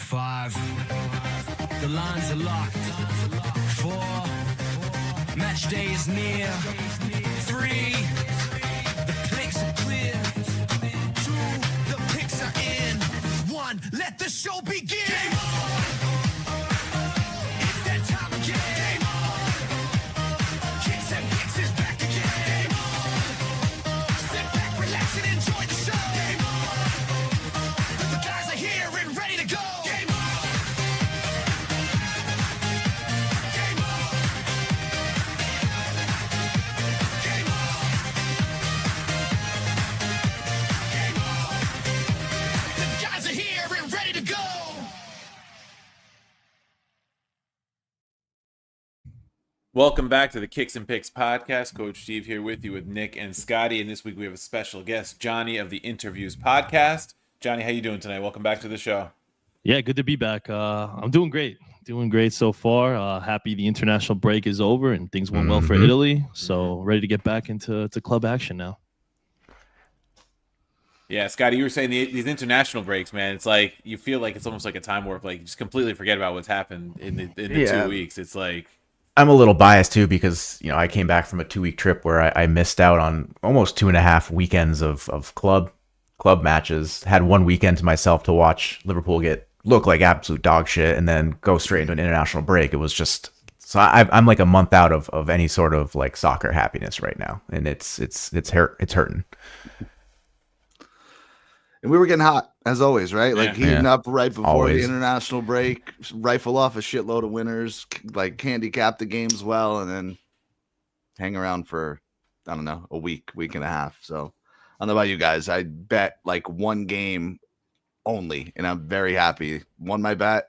5. The lines are locked. 4. Match day is near. 3. The picks are clear. 2. The picks are in. 1. Let the show begin. Game on. It's that time again. Game on. Kicks and Picks is back again. Game on. Sit back, relax, and enjoy the show. Game on. The guys are here and ready to go. Game on. Game on. Game on. Game on. The guys are here and ready to go. Welcome back to the Kicks and Picks podcast. Coach Steve here with you with Nick and Scotty. And this week we have a special guest, Johnny of the Interviews podcast. Johnny, how you doing tonight? Welcome back to the show. Yeah, good to be back. I'm doing great. Doing great so far. Happy the international break is over and things went well for Italy. So ready to get back into club action now. Yeah, Scotty, you were saying these international breaks, man, it's like you feel like it's almost like a time warp. Like you just completely forget about what's happened in the 2 weeks. It's like... I'm a little biased too because I came back from a 2-week trip where I missed out on almost 2.5 weekends of club matches. Had one weekend to myself to watch Liverpool look like absolute dog shit and then go straight into an international break. It was just I'm like a month out of any sort of like soccer happiness right now, and it's hurting. And we were getting hot, as always, right? Like heating up right before the international break, rifle off a shitload of winners, like handicap the games well, and then hang around for, I don't know, a week and a half. So I don't know about you guys. I bet like one game only, and I'm very happy. Won my bet.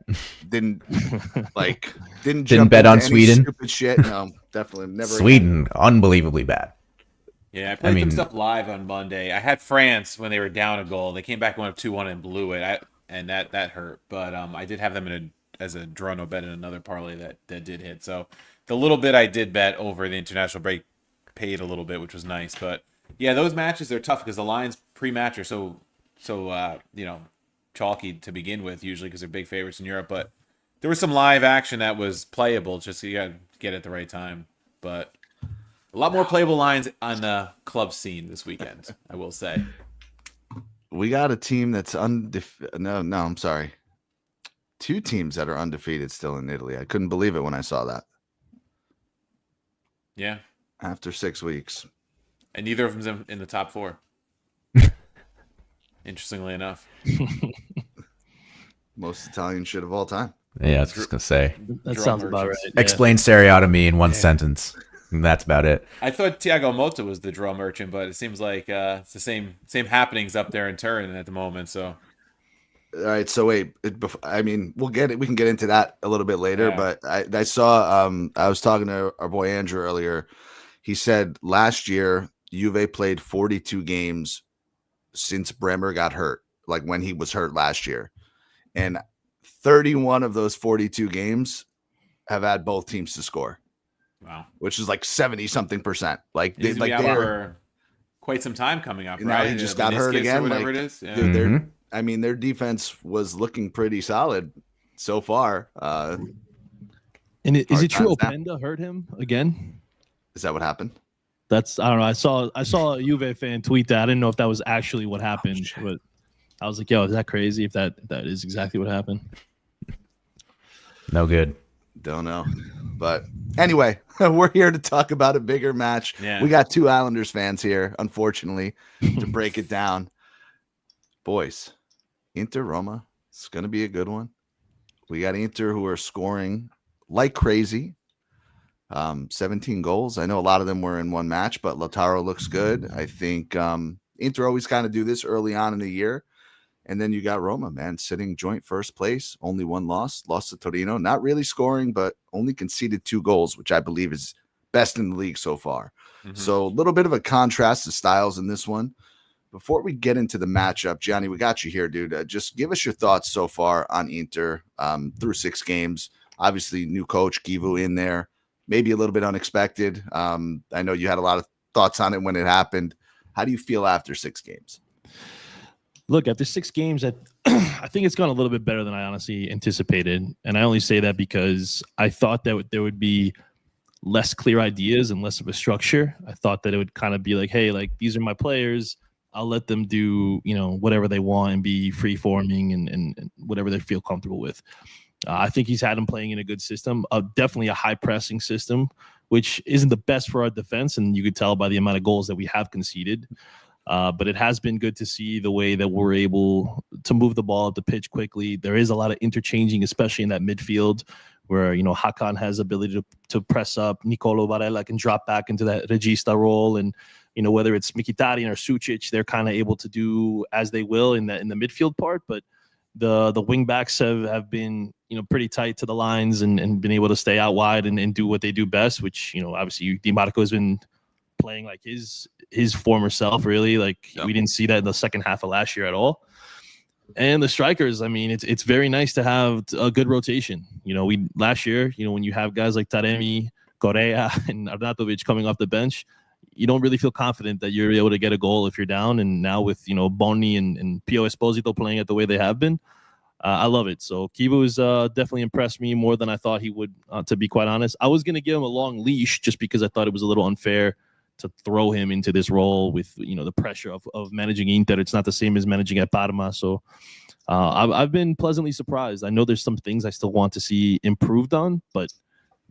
Didn't jump bet into on any Sweden. Stupid shit. No, definitely never. Sweden, unbelievably bad. Yeah, I played some stuff live on Monday. I had France when they were down a goal. They came back and went up 2-1 and blew it, and that hurt. But I did have them as a draw no bet in another parlay that did hit. So the little bit I did bet over the international break paid a little bit, which was nice. But yeah, those matches are tough because the lines pre-match are so chalky to begin with usually because they're big favorites in Europe. But there was some live action that was playable. Just you got to get it at the right time. But a lot more playable lines on the club scene this weekend, I will say. We got a team that's undefeated. No, I'm sorry. 2 teams that are undefeated still in Italy. I couldn't believe it when I saw that. Yeah. After 6 weeks. And neither of them's in the top 4. Interestingly enough. Most Italian shit of all time. Yeah, I was just going to say. That sounds about right. Explain Serie A to me in one sentence. And that's about it. I thought Thiago Motta was the draw merchant, but it seems like it's the same happenings up there in Turin at the moment. So, all right. So wait, I mean, we'll get it. We can get into that a little bit later. Yeah. But I saw. I was talking to our boy Andrew earlier. He said last year Juve played 42 games since Bremer got hurt, like when he was hurt last year, and 31 of those 42 games have had both teams to score. Wow, which is like 70-something%. Like they were quite some time coming up. Now right? he just got hurt again. Whatever it is. Yeah. Dude, their defense was looking pretty solid so far. And is it true Openda hurt him again? Is that what happened? I don't know. I saw a Juve fan tweet that. I didn't know if that was actually what happened, but I was like, "Yo, is that crazy? If that is exactly what happened?" No good. Don't know. But anyway, we're here to talk about a bigger match. Yeah. We got 2 Islanders fans here, unfortunately, to break it down. Boys, Inter Roma, it's going to be a good one. We got Inter who are scoring like crazy. 17 goals. I know a lot of them were in one match, but Lautaro looks good. I think Inter always kind of do this early on in the year. And then you got Roma, man, sitting joint first place, only one loss, lost to Torino, not really scoring, but only conceded 2 goals, which I believe is best in the league so far. Mm-hmm. So a little bit of a contrast to styles in this one. Before we get into the matchup, Johnny, we got you here, dude. Just give us your thoughts so far on Inter through 6 games. Obviously, new coach, Givu in there, maybe a little bit unexpected. I know you had a lot of thoughts on it when it happened. How do you feel after 6 games? Look, after 6 games, I think it's gone a little bit better than I honestly anticipated. And I only say that because I thought that there would be less clear ideas and less of a structure. I thought that it would kind of be like, hey, like these are my players. I'll let them do, whatever they want and be free forming and whatever they feel comfortable with. I think he's had them playing in a good system, definitely a high pressing system, which isn't the best for our defense. And you could tell by the amount of goals that we have conceded. But it has been good to see the way that we're able to move the ball up the pitch quickly. There is a lot of interchanging, especially in that midfield where, Hakan has ability to press up. Nicolo Varela can drop back into that regista role. And, whether it's Mkhitaryan or Sucic, they're kind of able to do as they will in the midfield part. But the wing backs have been, pretty tight to the lines and been able to stay out wide and do what they do best, which, obviously Di Marco has been playing like his former self, really. Like we didn't see that in the second half of last year at all. And the strikers, I mean, it's very nice to have a good rotation. Last year, when you have guys like Taremi, Correa, and Arnautovic coming off the bench, you don't really feel confident that you're able to get a goal if you're down. And now with, Bonni and Pio Esposito playing it the way they have been, I love it. So Kivu's definitely impressed me more than I thought he would, to be quite honest. I was going to give him a long leash just because I thought it was a little unfair to throw him into this role with, the pressure of managing Inter. It's not the same as managing at Parma. So I've been pleasantly surprised. I know there's some things I still want to see improved on, but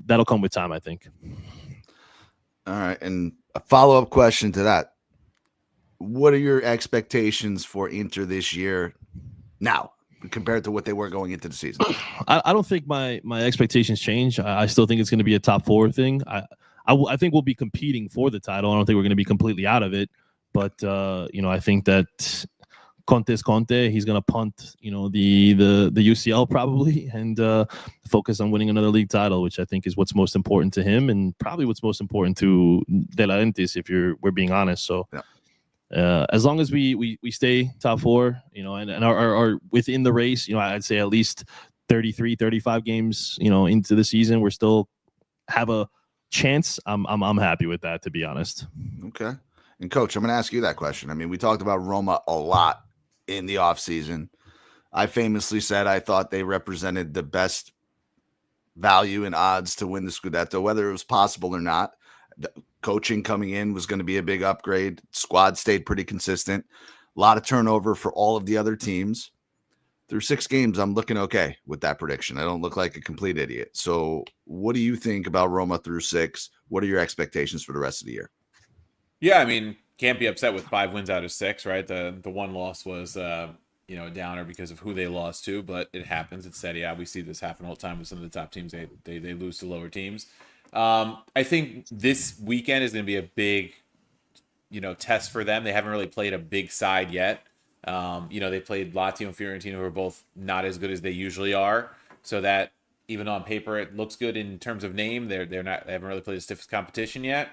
that'll come with time, I think. All right. And a follow-up question to that. What are your expectations for Inter this year now compared to what they were going into the season? I don't think my expectations change. I still think it's going to be a top 4 thing. I think we'll be competing for the title. I don't think we're going to be completely out of it. But, I think that Conte's Conte. He's going to punt, the UCL probably and focus on winning another league title, which I think is what's most important to him and probably what's most important to De Laurentiis, if we're being honest. So as long as we stay top 4, and are within the race, I'd say at least 33, 35 games, into the season, we're still have a chance. I'm happy with that, to be honest. Okay. And coach, I'm going to ask you that question. I mean, we talked about Roma a lot in the offseason. I famously said I thought they represented the best value and odds to win the Scudetto, whether it was possible or not. The coaching coming in was going to be a big upgrade. Squad stayed pretty consistent. A lot of turnover for all of the other teams. Through 6 games, I'm looking okay with that prediction. I don't look like a complete idiot. So what do you think about Roma through 6? What are your expectations for the rest of the year? Yeah, I mean, can't be upset with 5 wins out of 6, right? The one loss was a downer because of who they lost to, but it happens. It's Serie A. We see this happen all the time with some of the top teams. They lose to lower teams. I think this weekend is going to be a big, test for them. They haven't really played a big side yet. They played Lazio and Fiorentina, who are both not as good as they usually are. So that even on paper, it looks good in terms of name. They haven't really played the stiffest competition yet.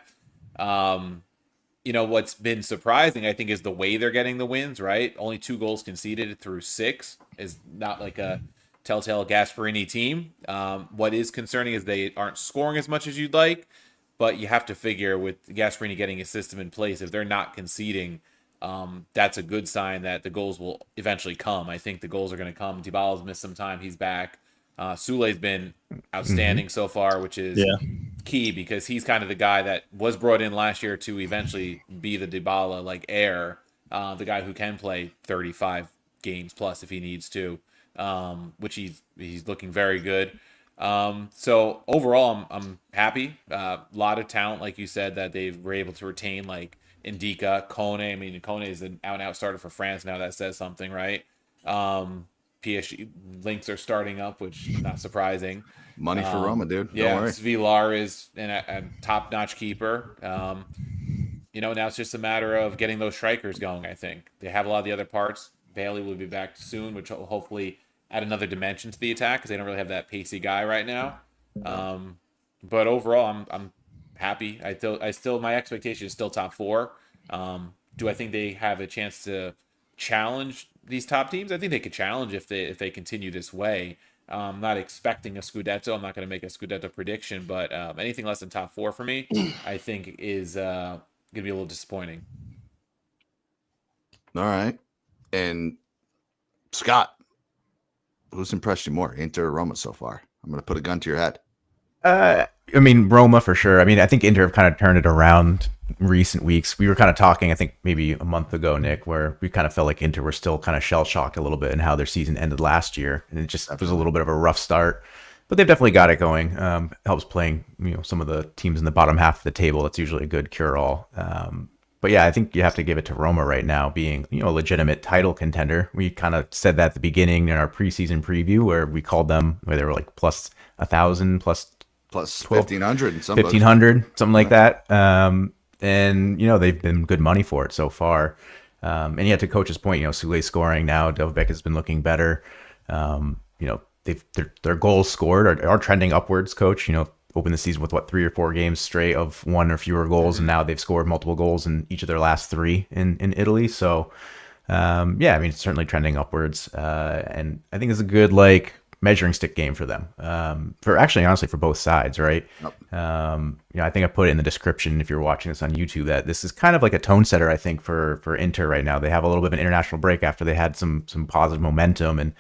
What's been surprising, I think, is the way they're getting the wins, right? Only 2 goals conceded through 6 is not like a telltale Gasperini team. What is concerning is they aren't scoring as much as you'd like, but you have to figure with Gasperini getting his system in place, if they're not conceding, that's a good sign that the goals will eventually come. I think the goals are going to come. Dybala's missed some time. He's back. Sule's been outstanding so far, which is key because he's kind of the guy that was brought in last year to eventually be the Dybala heir, the guy who can play 35 games plus if he needs to, which he's looking very good. So overall, I'm happy. A lot of talent, like you said, that they were able to retain, like Indica, Kone. I mean, Kone is an out-and-out starter for France now. That says something, right? PSG links are starting up, which is not surprising. Money for Roma, dude. Yeah, Don't worry. Villar is a top-notch keeper. Now it's just a matter of getting those strikers going, I think. They have a lot of the other parts. Bailey will be back soon, which will hopefully add another dimension to the attack because they don't really have that pacey guy right now. But overall, I'm happy. I still my expectation is still top 4. Do I think they have a chance to challenge these top teams? I think they could challenge if they continue this way. I'm not expecting a Scudetto. I'm not going to make a Scudetto prediction, but anything less than top 4 for me, I think is going to be a little disappointing. All right. And Scott, who's impressed you more, Inter or Roma so far? I'm going to put a gun to your head. I mean, Roma for sure. I mean, I think Inter have kind of turned it around in recent weeks. We were kind of talking, I think maybe a month ago, Nick, where we kind of felt like Inter were still kind of shell-shocked a little bit in how their season ended last year. And it just was a little bit of a rough start. But they've definitely got it going. Helps playing, some of the teams in the bottom half of the table. That's usually a good cure-all. But yeah, I think you have to give it to Roma right now, being a legitimate title contender. We kind of said that at the beginning in our preseason preview, where we called them, where they were like plus 1,000, plus 1,500, and 1,500, something like that. And they've been good money for it so far. And yet, to coach's point, Sule scoring now. Dovbek has been looking better. Their goals scored are trending upwards. Coach, opened the season with 3 or 4 games straight of 1 or fewer goals, and now they've scored multiple goals in each of their last 3 in Italy. So, it's certainly trending upwards, and I think it's a good measuring stick game for them. Honestly, for both sides, right? Yep. I think I put it in the description if you're watching this on YouTube that this is kind of like a tone setter, I think, for Inter right now. They have a little bit of an international break after they had some positive momentum, and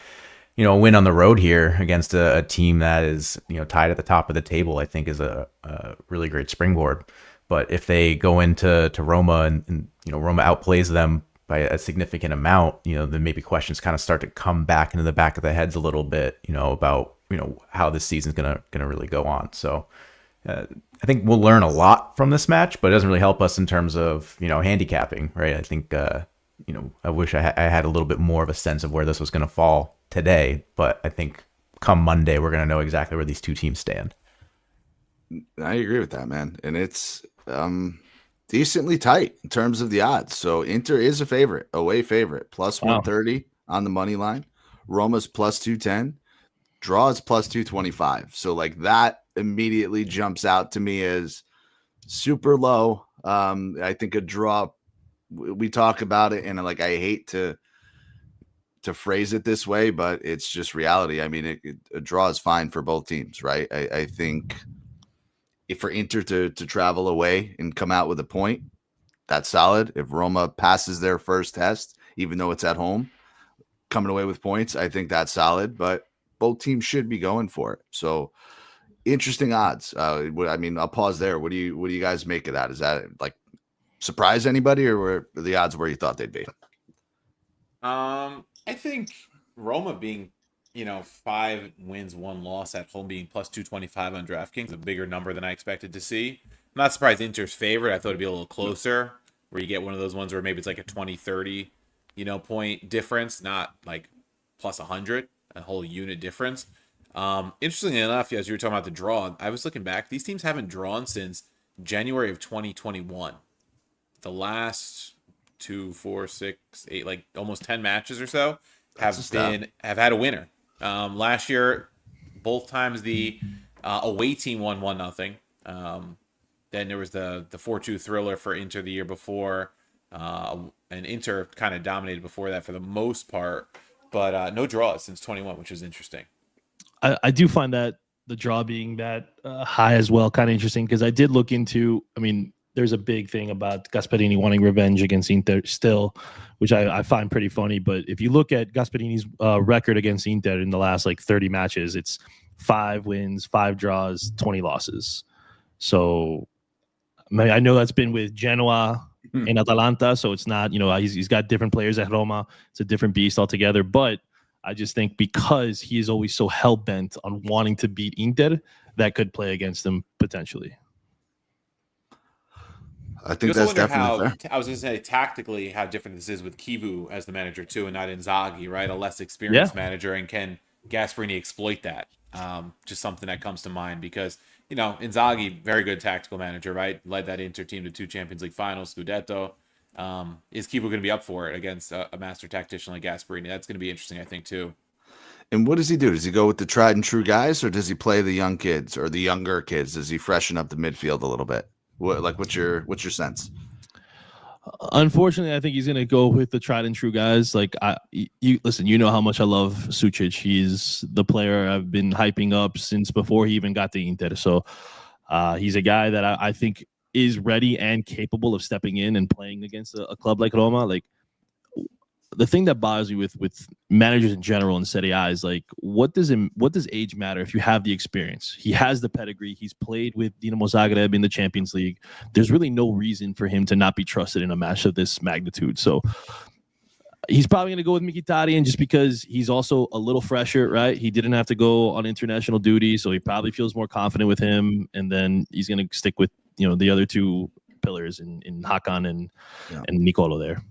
a win on the road here against a team that is, tied at the top of the table, I think is a really great springboard. But if they go into Roma and Roma outplays them by a significant amount, then maybe questions kind of start to come back into the back of the heads a little bit, about, how this season's going to really go on. So I think we'll learn a lot from this match, but it doesn't really help us in terms of, handicapping, right? I think, I wish I had a little bit more of a sense of where this was going to fall today, but I think come Monday we're going to know exactly where these two teams stand. I agree with that, man. And it's decently tight in terms of the odds. So Inter is a favorite, away favorite, plus 130 on the money line. Roma's plus 210. Draw is plus 225. So that immediately jumps out to me as super low. I think a draw, we talk about it, and I hate to phrase it this way, but it's just reality. I mean, a draw is fine for both teams, right? I think if for Inter to travel away and come out with a point, that's solid. If Roma passes their first test, even though it's at home, coming away with points, I think that's solid. But both teams should be going for it. So interesting odds. I'll pause there. What do you guys make of that? Is that surprise anybody, or were the odds where you thought they'd be? I think Roma being, 5 wins, 1 loss at home, being plus 225 on DraftKings, a bigger number than I expected to see. I'm not surprised Inter's favorite. I thought it'd be a little closer, where you get one of those ones where maybe it's like a 20, 30, point difference, not plus 100, a whole unit difference. Interestingly enough, as you were talking about the draw, I was looking back. These teams haven't drawn since January of 2021. The last 2, 4, 6, 8, almost 10 matches or so have had a winner. Last year, both times the away team won 1-0. Then there was the 4-2 thriller for Inter the year before, and Inter kind of dominated before that for the most part, but no draws since 21, which is interesting. I do find that the draw being that high as well kind of interesting, because I did look into, there's a big thing about Gasperini wanting revenge against Inter still, which I find pretty funny. But if you look at Gasperini's record against Inter in the last 30 matches, it's 5 wins, 5 draws, 20 losses. So I know that's been with Genoa and Atalanta, so it's not, he's got different players at Roma. It's a different beast altogether. But I just think because he is always so hell-bent on wanting to beat Inter, that could play against him potentially. I think that's definitely fair. I was going to say tactically how different this is with Kivu as the manager too, and not Inzaghi, right? A less experienced manager, and can Gasperini exploit that? Just something that comes to mind because Inzaghi, very good tactical manager, right? Led that Inter team to 2 Champions League finals, Scudetto. Is Kivu going to be up for it against a master tactician like Gasperini? That's going to be interesting, I think, too. And what does he do? Does he go with the tried and true guys, or does he play the young kids or the younger kids? Does he freshen up the midfield a little bit? What's your sense? Unfortunately, I think he's going to go with the tried and true guys. Listen, how much I love Sucic. He's the player I've been hyping up since before he even got to Inter. So he's a guy that I think is ready and capable of stepping in and playing against a club like Roma. the thing that bothers me with managers in general in Serie A is like, what does age matter if you have the experience? He has the pedigree. He's played with Dinamo Zagreb in the Champions League. There's really no reason for him to not be trusted in a match of this magnitude. So he's probably going to go with Mkhitaryan just because he's also a little fresher, right? He didn't have to go on international duty, so he probably feels more confident with him. And then he's going to stick with the other two pillars in Hakan and Nicolo there.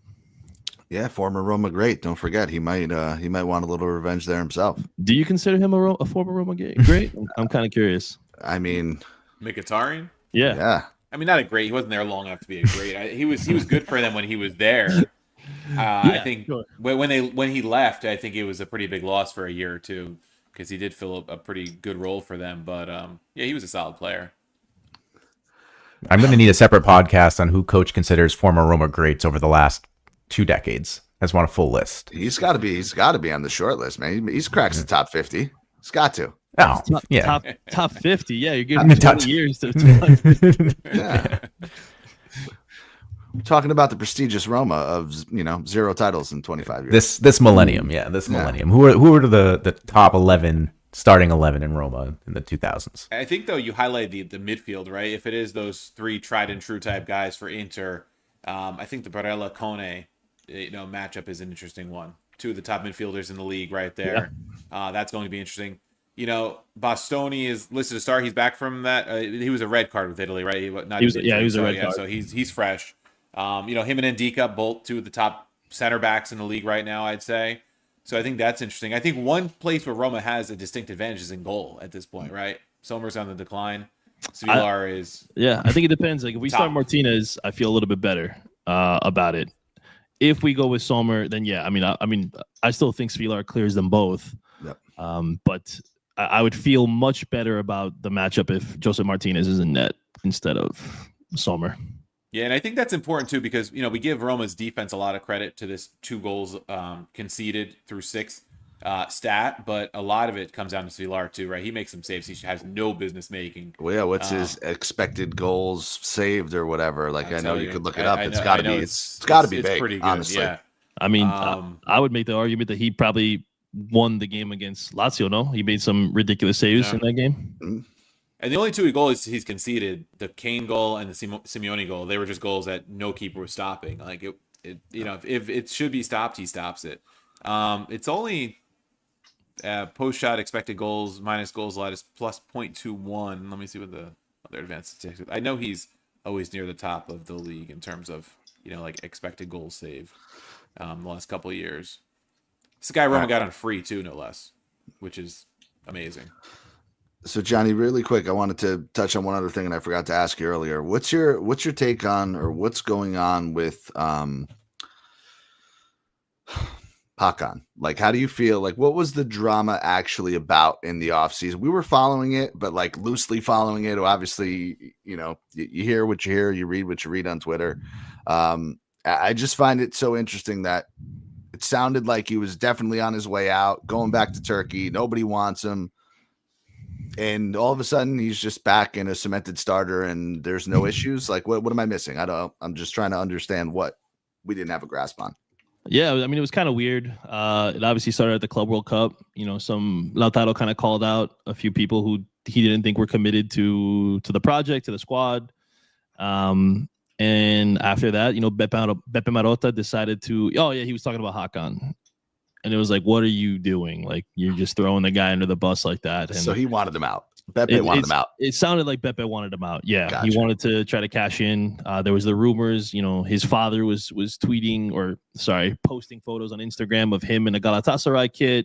Yeah, former Roma great. Don't forget, he might want a little revenge there himself. Do you consider him a former Roma great? I'm kind of curious. I mean, Mkhitaryan? Yeah. I mean, not a great. He wasn't there long enough to be a great. He was good for them when he was there. I think sure. when he left, I think it was a pretty big loss for a year or two because he did fill a pretty good role for them. But yeah, he was a solid player. I'm going to need a separate podcast on who coach considers former Roma greats over the last 2 decades. I just want a full list. He's got to be on the short list, man. He's cracks the top 50. He's got to. Oh, yeah. Top 50. Yeah, you're giving 20 years to yeah. We're talking about the prestigious Roma of 0 titles in 25 years. This millennium, millennium. Who are the top 11 starting 11 in Roma in the 2000s? I think though you highlight the midfield, right? If it is those 3 tried and true type guys for Inter, I think the Barella Kone matchup is an interesting one. 2 of the top midfielders in the league right there. Yeah. That's going to be interesting. Bastoni is listed to start. He's back from that. He was a red card with Italy, right? He was a red card. So he's fresh. Him and Ndika, both 2 of the top center backs in the league right now, I'd say. So I think that's interesting. I think one place where Roma has a distinct advantage is in goal at this point, right? Sommer's on the decline. Svilar is. Yeah, I think it depends. Like if we start Martinez, I feel a little bit better about it. If we go with Sommer, then yeah, I still think Svilar clears them both. Yep. But I would feel much better about the matchup if Joseph Martinez is in net instead of Sommer. Yeah, and I think that's important too because we give Roma's defense a lot of credit to this 2 goals conceded through 6 stat, but a lot of it comes down to Svilar too, right? He makes some saves he has no business making. Well, yeah, what's his expected goals saved or whatever? Like I know you could look it up. It's got to be. It's got to be big. Pretty good, honestly. Yeah. I would make the argument that he probably won the game against Lazio. No, he made some ridiculous saves in that game. Mm-hmm. And the only 2 goals he's conceded, the Kane goal and the Simeone goal, they were just goals that no keeper was stopping. Like if it should be stopped, he stops it. It's only post shot expected goals minus goals allowed is plus 0.21. Let me see what the other advanced statistics. I know he's always near the top of the league in terms of like expected goals saved the last couple of years. This guy Roma got on free too, no less, which is amazing. So Johnny, really quick, I wanted to touch on one other thing, and I forgot to ask you earlier. What's your take on, or what's going on with Hakan? Like, how do you feel? Like, what was the drama actually about in the offseason? We were following it, but like loosely following it. Obviously, you hear what you hear, you read what you read on Twitter. I just find it so interesting that it sounded like he was definitely on his way out, going back to Turkey. Nobody wants him. And all of a sudden he's just back in a cemented starter and there's no issues. Like what am I missing? I'm just trying to understand what we didn't have a grasp on. Yeah, it was kind of weird. It obviously started at the Club World Cup. Some Lautaro kind of called out a few people who he didn't think were committed to the project, to the squad. And after that, Beppe Marotta decided to, he was talking about Hakan. And it was like, what are you doing? Like, you're just throwing the guy under the bus like that. And so he wanted him out. Beppe wanted him out. It sounded like Beppe wanted him out. Yeah, gotcha. He wanted to try to cash in. There was the rumors, his father was posting photos on Instagram of him in a Galatasaray kit.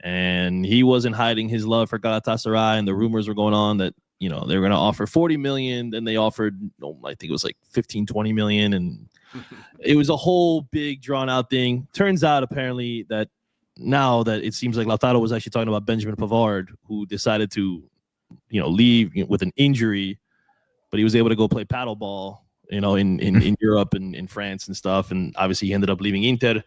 And he wasn't hiding his love for Galatasaray. And the rumors were going on that, they were going to offer 40 million. Then they offered, I think it was like 15, 20 million. And it was a whole big drawn out thing. Turns out apparently that now that it seems like Lautaro was actually talking about Benjamin Pavard, who decided to, leave with an injury, but he was able to go play paddleball, in Europe and in France and stuff. And obviously he ended up leaving Inter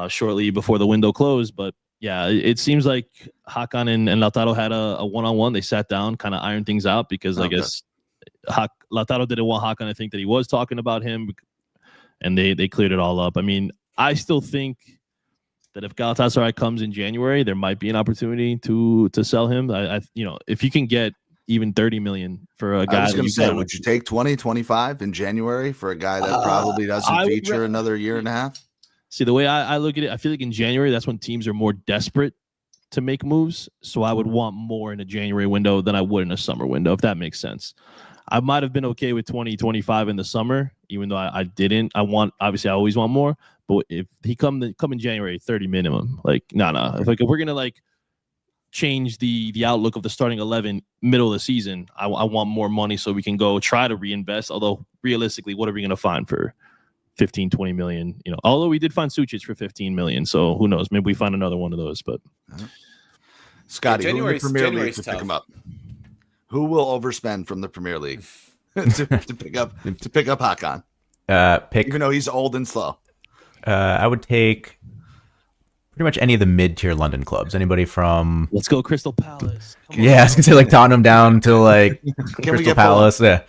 shortly before the window closed. But yeah, it seems like Hakan and Lautaro had a one-on-one. They sat down, kind of ironed things out because I guess Lautaro didn't want Hakan to think that he was talking about him. And they cleared it all up. I still think that if Galatasaray comes in January, there might be an opportunity to sell him. If you can get even 30 million for a guy, I was going to say, would you take 20, 25 in January for a guy that probably doesn't feature another year and a half? See, the way I look at it, I feel like in January, that's when teams are more desperate to make moves. So I would want more in a January window than I would in a summer window, if that makes sense. I might have been okay with 20, 25 in the summer, even though I didn't. Obviously I always want more, but if he come in January, 30 minimum, like, no. If we're going to change the outlook of the starting 11 middle of the season, I want more money so we can go try to reinvest. Although realistically, what are we going to find for 15, 20 million? Although we did find Sucic for 15 million. So who knows? Maybe we find another one of those, but Scotty, who in the Premier League to pick him up? Who will overspend from the Premier League to pick up Hakan? Even though he's old and slow. I would take pretty much any of the mid-tier London clubs. Anybody from... Let's go Crystal Palace. I was going to say Tottenham down to Crystal Palace. Yeah.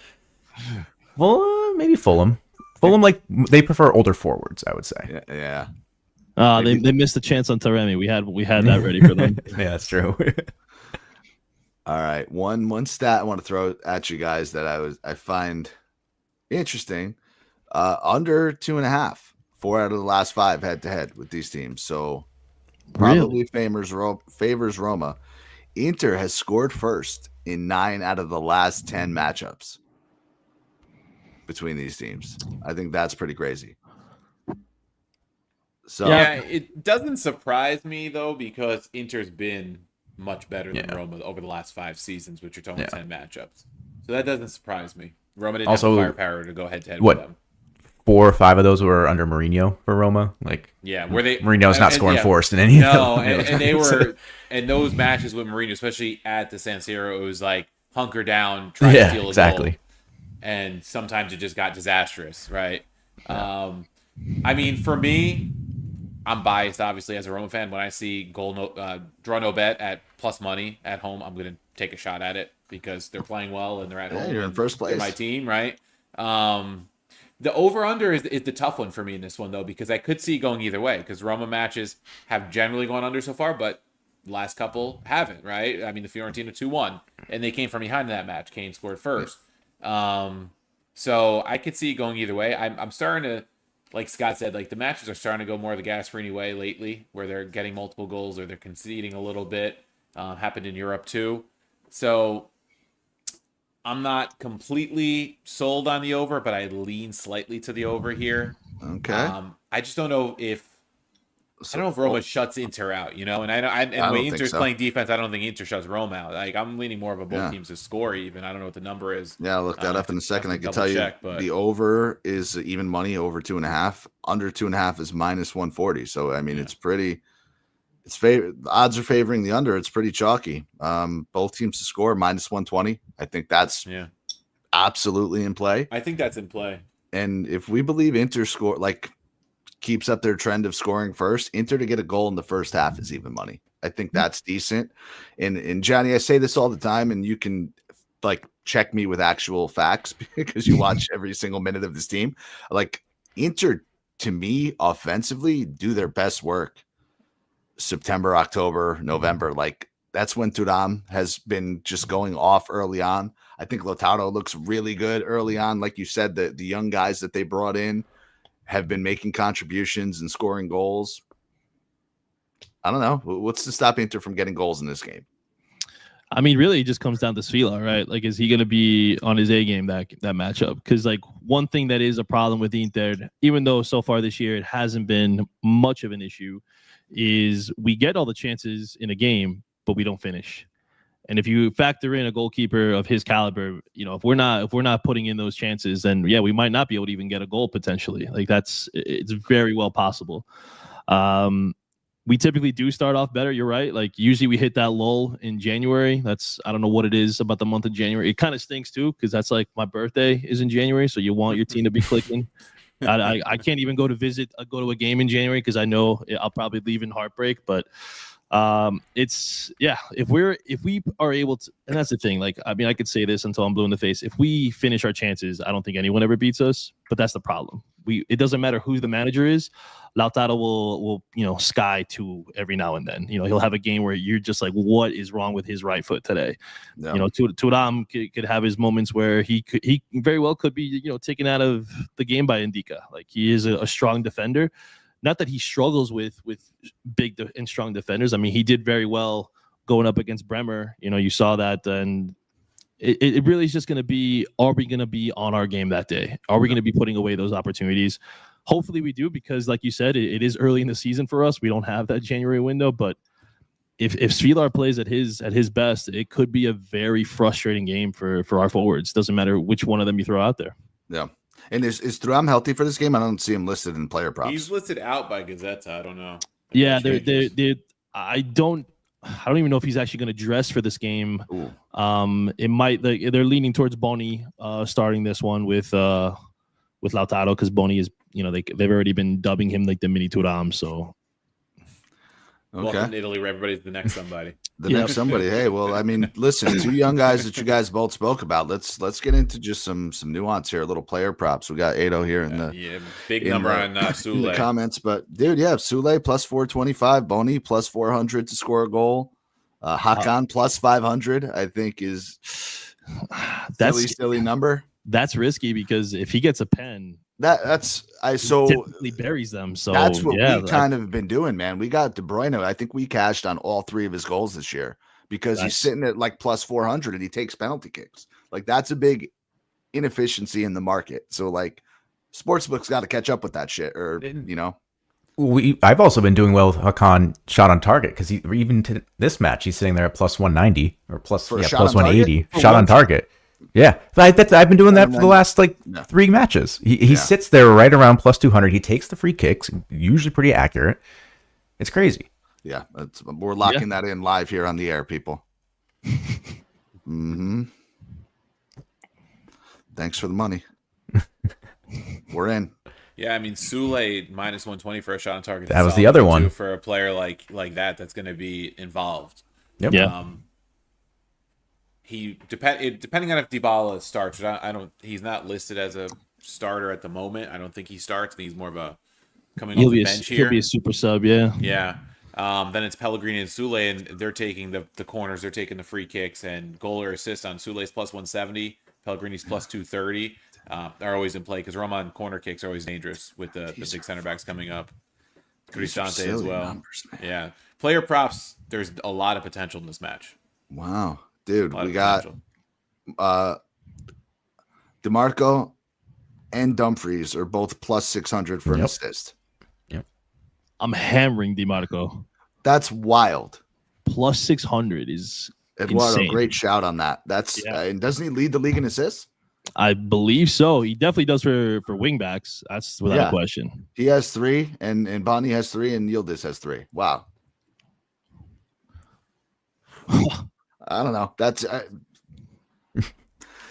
Well, maybe Fulham. Fulham, they prefer older forwards, I would say. Yeah. They missed the chance on Taremi. We had that ready for them. Yeah, that's true. All right. One stat I want to throw at you guys that I find interesting. Under 2.5. 4 out of the last 5 head-to-head with these teams. So probably favors Roma. Inter has scored first in 9 out of the last 10 matchups between these teams. I think that's pretty crazy. So yeah, it doesn't surprise me though, because Inter's been much better than Roma over the last 5 seasons, which are total 10 matchups. So that doesn't surprise me. Roma didn't have the firepower to go head-to-head with them. 4 or 5 of those were under Mourinho for Roma. Where Mourinho's not scoring forced in any of them. No, and they were, and those matches with Mourinho, especially at the San Siro, it was hunker down, try to steal a goal. And sometimes it just got disastrous, right? For me, I'm biased, obviously, as a Roma fan. When I see draw no bet at plus money at home, I'm going to take a shot at it because they're playing well and they're at home. You're in first place. My team, right? The over-under is the tough one for me in this one, though, because I could see going either way, because Roma matches have generally gone under so far, but the last couple haven't, right? The Fiorentina 2-1, and they came from behind in that match. Kane scored first. So I could see going either way. I'm starting to, like Scott said, the matches are starting to go more the Gasperini way lately, where they're getting multiple goals or they're conceding a little bit. Happened in Europe, too. So I'm not completely sold on the over, but I lean slightly to the over here. Okay. I just don't know if Roma shuts Inter out, and the way Inter's playing defense, I don't think Inter shuts Roma out. I'm leaning more of both teams to score even. I don't know what the number is. Yeah, I'll look that up in a second. I can tell you the over is even money, over 2.5. Under 2.5 is minus 140. So it's pretty. The odds are favoring the under. It's pretty chalky. Both teams to score minus 120. I think that's absolutely in play. I think that's in play. And if we believe Inter keeps up their trend of scoring first, Inter to get a goal in the first half is even money. I think that's decent. And Johnny, I say this all the time, and you can check me with actual facts because you watch every single minute of this team. Inter, to me, offensively, do their best work September, October, November. That's when Thuram has been just going off early on. I think Lautaro looks really good early on. Like you said, the young guys that they brought in have been making contributions and scoring goals. I don't know. What's to stop Inter from getting goals in this game? Really, it just comes down to Svila, right? Is he going to be on his A game that matchup? Because one thing that is a problem with Inter, even though so far this year it hasn't been much of an issue, is we get all the chances in a game, but we don't finish. And if you factor in a goalkeeper of his caliber, if we're not putting in those chances, then we might not be able to even get a goal potentially. It's very well possible. We typically do start off better. You're right. Usually we hit that lull in January. I don't know what it is about the month of January. It kind of stinks too, because that's my birthday is in January. So you want your team to be clicking. I can't even go to a game in January because I know I'll probably leave in heartbreak. But It's if we are able to, and that's the thing. Like, I mean, I could say this until I'm blue in the face. If we finish our chances, I don't think anyone ever beats us. But that's the problem. It doesn't matter who the manager is. Lautaro will sky two every now and then. He'll have a game where you're just like, what is wrong with his right foot today? Yeah. Thuram could have his moments where he very well could be taken out of the game by Indica. Like, he is a strong defender. Not that he struggles with big and strong defenders. I mean, he did very well going up against Bremer. You saw that, and it really is just going to be, are we going to be on our game that day? Are we going to be putting away those opportunities? Hopefully we do, because like you said, it is early in the season for us. We don't have that January window, but if Svilar plays at his best, it could be a very frustrating game for our forwards. Doesn't matter which one of them you throw out there. Yeah. And is Thuram healthy for this game? I don't see him listed in player props. He's listed out by Gazzetta. I don't know. Yeah, I don't even know if he's actually going to dress for this game. Ooh. It might. They're leaning towards Boni starting this one with Lautaro, because Boni is they've already been dubbing him like the mini Thuram. So. Okay. Welcome to Italy, where everybody's the next somebody. Next somebody. Hey, well, I mean, listen, two young guys that you guys both spoke about. Let's get into just some nuance here, a little player props. We got Ado here in the big number on Sule in the comments, but dude, Sule plus 425, Boni plus 400 to score a goal, Hakan plus 500. I think is that's silly number. That's risky, because if he gets a pen. So typically buries them. So that's what we kind of been doing, man. We got De Bruyne. I think we cashed on all three of his goals this year, because he's sitting at like plus 400 and he takes penalty kicks. Like, that's a big inefficiency in the market. So like, sportsbooks got to catch up with that shit, or I've also been doing well with Hakan shot on target, because even to this match he's sitting there at plus 190 or plus 180 shot on target. Yeah, I've been doing that for the last 3 matches. He sits there right around plus 200. He takes the free kicks, usually pretty accurate. It's crazy. Yeah, we're locking that in live here on the air, people. Mm-hmm. Thanks for the money. We're in. Yeah, I mean, Sule minus 120 for a shot on target. That was the other one for a player like that's going to be involved. Yep. Yeah. Depending on if Dybala starts, he's not listed as a starter at the moment. I don't think he starts. He's more of a coming off the bench here. He'll be a super sub, yeah. Yeah. Then it's Pellegrini and Sule, and they're taking the corners, they're taking the free kicks, and goal or assist on Sule's plus 170, Pellegrini's plus 230. Are always in play, because Roma and corner kicks are always dangerous with the big center backs coming up. Cristante as well. Numbers, yeah. Player props, there's a lot of potential in this match. Wow. Dude, we got DeMarco and Dumfries are both plus 600 for an assist. Yep. I'm hammering DeMarco. That's wild. Plus 600 is Eduardo, insane. Great shout on that. That's and doesn't he lead the league in assists? I believe so. He definitely does for wingbacks. That's without a question. He has 3, and Boni has 3, and Yildiz has 3. Wow. I don't know. That's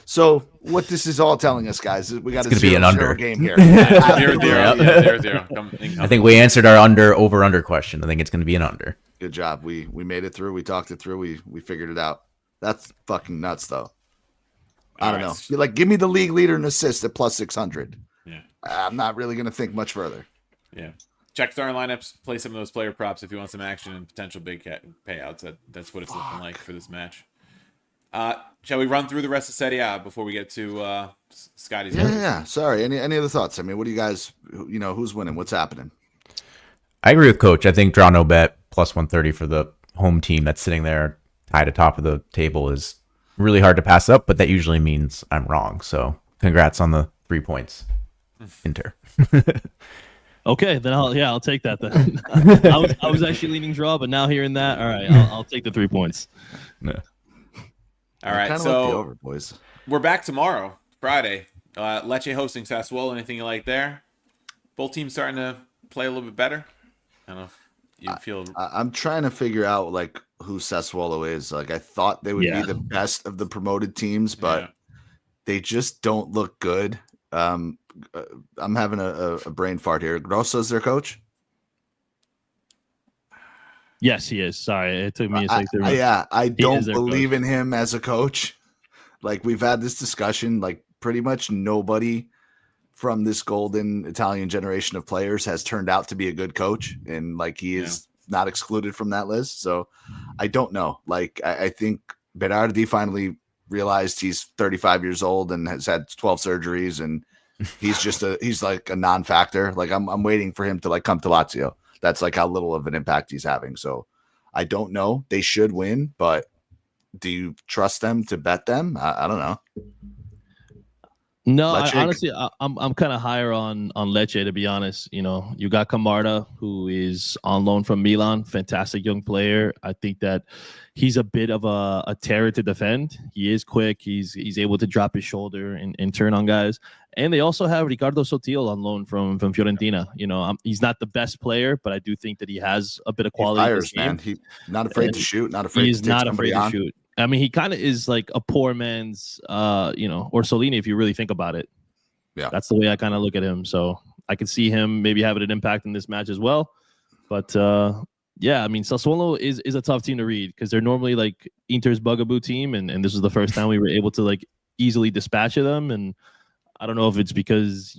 so. What this is all telling us, guys, is we got to be an under game here. 0-0. I think we answered our over question. I think it's going to be an under. Good job. We made it through. We talked it through. We figured it out. That's fucking nuts, though. I don't know. You're like, give me the league leader in assists at plus 600. Yeah. I'm not really going to think much further. Yeah. Check starting lineups, play some of those player props if you want some action and potential big payouts. That's what it's looking like for this match. Shall we run through the rest of Serie A before we get to Scotty's? Yeah. Sorry. Any other thoughts? I mean, what do you guys, who's winning? What's happening? I agree with Coach. I think draw no bet plus 130 for the home team that's sitting there tied at top of the table is really hard to pass up, but that usually means I'm wrong. So congrats on the 3 points, Inter. Okay, then I'll take that then. I was actually leaning draw, but now hearing that, all right, I'll take the 3 points. Yeah. All right, so boys. We're back tomorrow, Friday. Lecce hosting Sassuolo. Anything you like there? Both teams starting to play a little bit better. I don't know if you feel. I'm trying to figure out who Sassuolo is. I thought they would be the best of the promoted teams, but they just don't look good. I'm having a brain fart here. Grosso's their coach? Yes, he is. Sorry, it took me a second. I don't believe in him as a coach. Like, we've had this discussion. Like, pretty much nobody from this golden Italian generation of players has turned out to be a good coach, and like he is not excluded from that list. So I don't know. Like, I think Berardi finally realized he's 35 years old and has had 12 surgeries, and he's like a non-factor. Like, I'm waiting for him to like come to Lazio. That's like how little of an impact he's having. So I don't know. They should win, but do you trust them to bet them? I don't know. No, honestly, I'm kind of higher on Lecce, to be honest. You know, you got Camarda, who is on loan from Milan, fantastic young player. I think that he's a bit of a terror to defend. He is quick. He's able to drop his shoulder and turn on guys. And they also have Ricardo Sotil on loan from Fiorentina. You know, he's not the best player, but I do think that he has a bit of quality. He fires, man. He's not afraid to shoot. Not afraid. He's not afraid to shoot. I mean, he kind of is like a poor man's, Orsolini, if you really think about it. Yeah, that's the way I kind of look at him. So I could see him maybe having an impact in this match as well. But yeah, I mean, Sassuolo is a tough team to read because they're normally like Inter's bugaboo team, and this is the first time we were able to like easily dispatch of them. And I don't know if it's because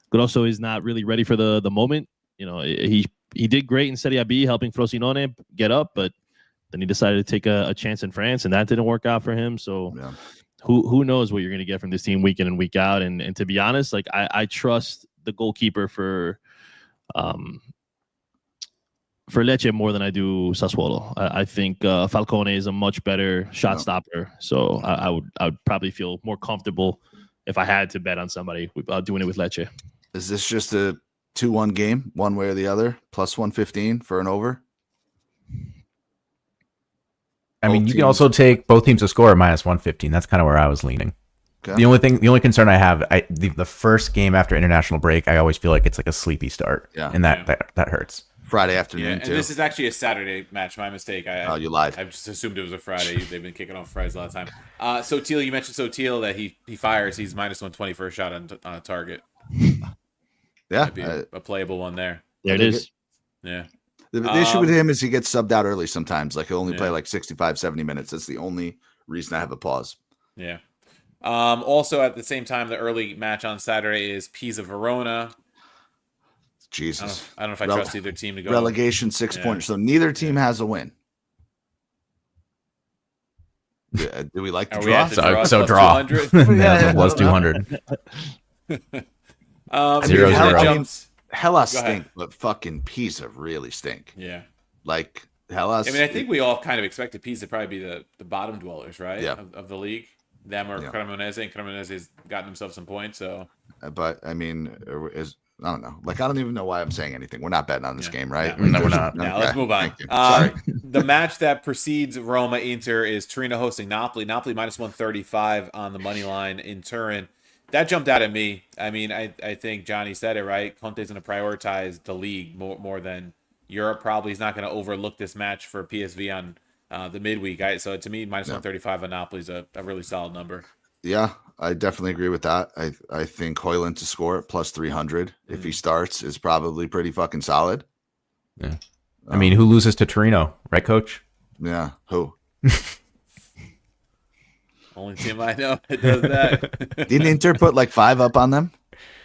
Grosso is not really ready for the moment. You know, he did great in Serie B, helping Frosinone get up, but then he decided to take a chance in France, and that didn't work out for him. So who knows what you're going to get from this team week in and week out. And to be honest, like I trust the goalkeeper for Lecce more than I do Sassuolo. I think Falcone is a much better shot stopper. So I would probably feel more comfortable if I had to bet on somebody doing it with Lecce. Is this just a 2-1 game, one way or the other, plus 115 for an over? I mean, you can also take both teams to score at minus 115. That's kind of where I was leaning. Okay. The only concern I have, the first game after international break, I always feel like it's like a sleepy start. Yeah. And that hurts. Friday afternoon, too. And this is actually a Saturday match. My mistake. You lied. I just assumed it was a Friday. They've been kicking off Fridays a lot of time. Sotil, you mentioned Sotil that he fires. He's minus 120 for a shot on a target. Yeah. Might be a playable one there. There it is. Yeah. The issue with him is he gets subbed out early sometimes. Like, he'll only play like 65, 70 minutes. That's the only reason I have a pause. Yeah. Also, at the same time, the early match on Saturday is Pisa Verona. Jesus. I don't know if I trust either team to go. Relegation 6 points. So neither team has a win. Do we like to draw? So draw. Yeah, plus 200. 0-0. Hellas stink, but fucking Pisa really stink. Yeah. Like, Hellas. I mean, I think we all kind of expected Pisa to probably be the bottom dwellers, right? Yeah. Of the league. Them or Cremonese, and Cremonese has gotten himself some points. So, but I mean, I don't know. Like, I don't even know why I'm saying anything. We're not betting on this game, right? Yeah. No, we're not. Yeah, let's move on. Sorry. The match that precedes Roma Inter is Torino hosting Napoli. Napoli minus 135 on the money line in Turin. That jumped out at me. I mean, I think Johnny said it right. Conte's going to prioritize the league more than Europe. Probably he's not going to overlook this match for PSV on the midweek. So to me, minus 135 on Napoli is a really solid number. Yeah, I definitely agree with that. I think Højlund to score at plus 300 if he starts is probably pretty fucking solid. Yeah. I mean, who loses to Torino, right, Coach? Yeah, who? Only team I know that does that. Didn't Inter put like 5 up on them?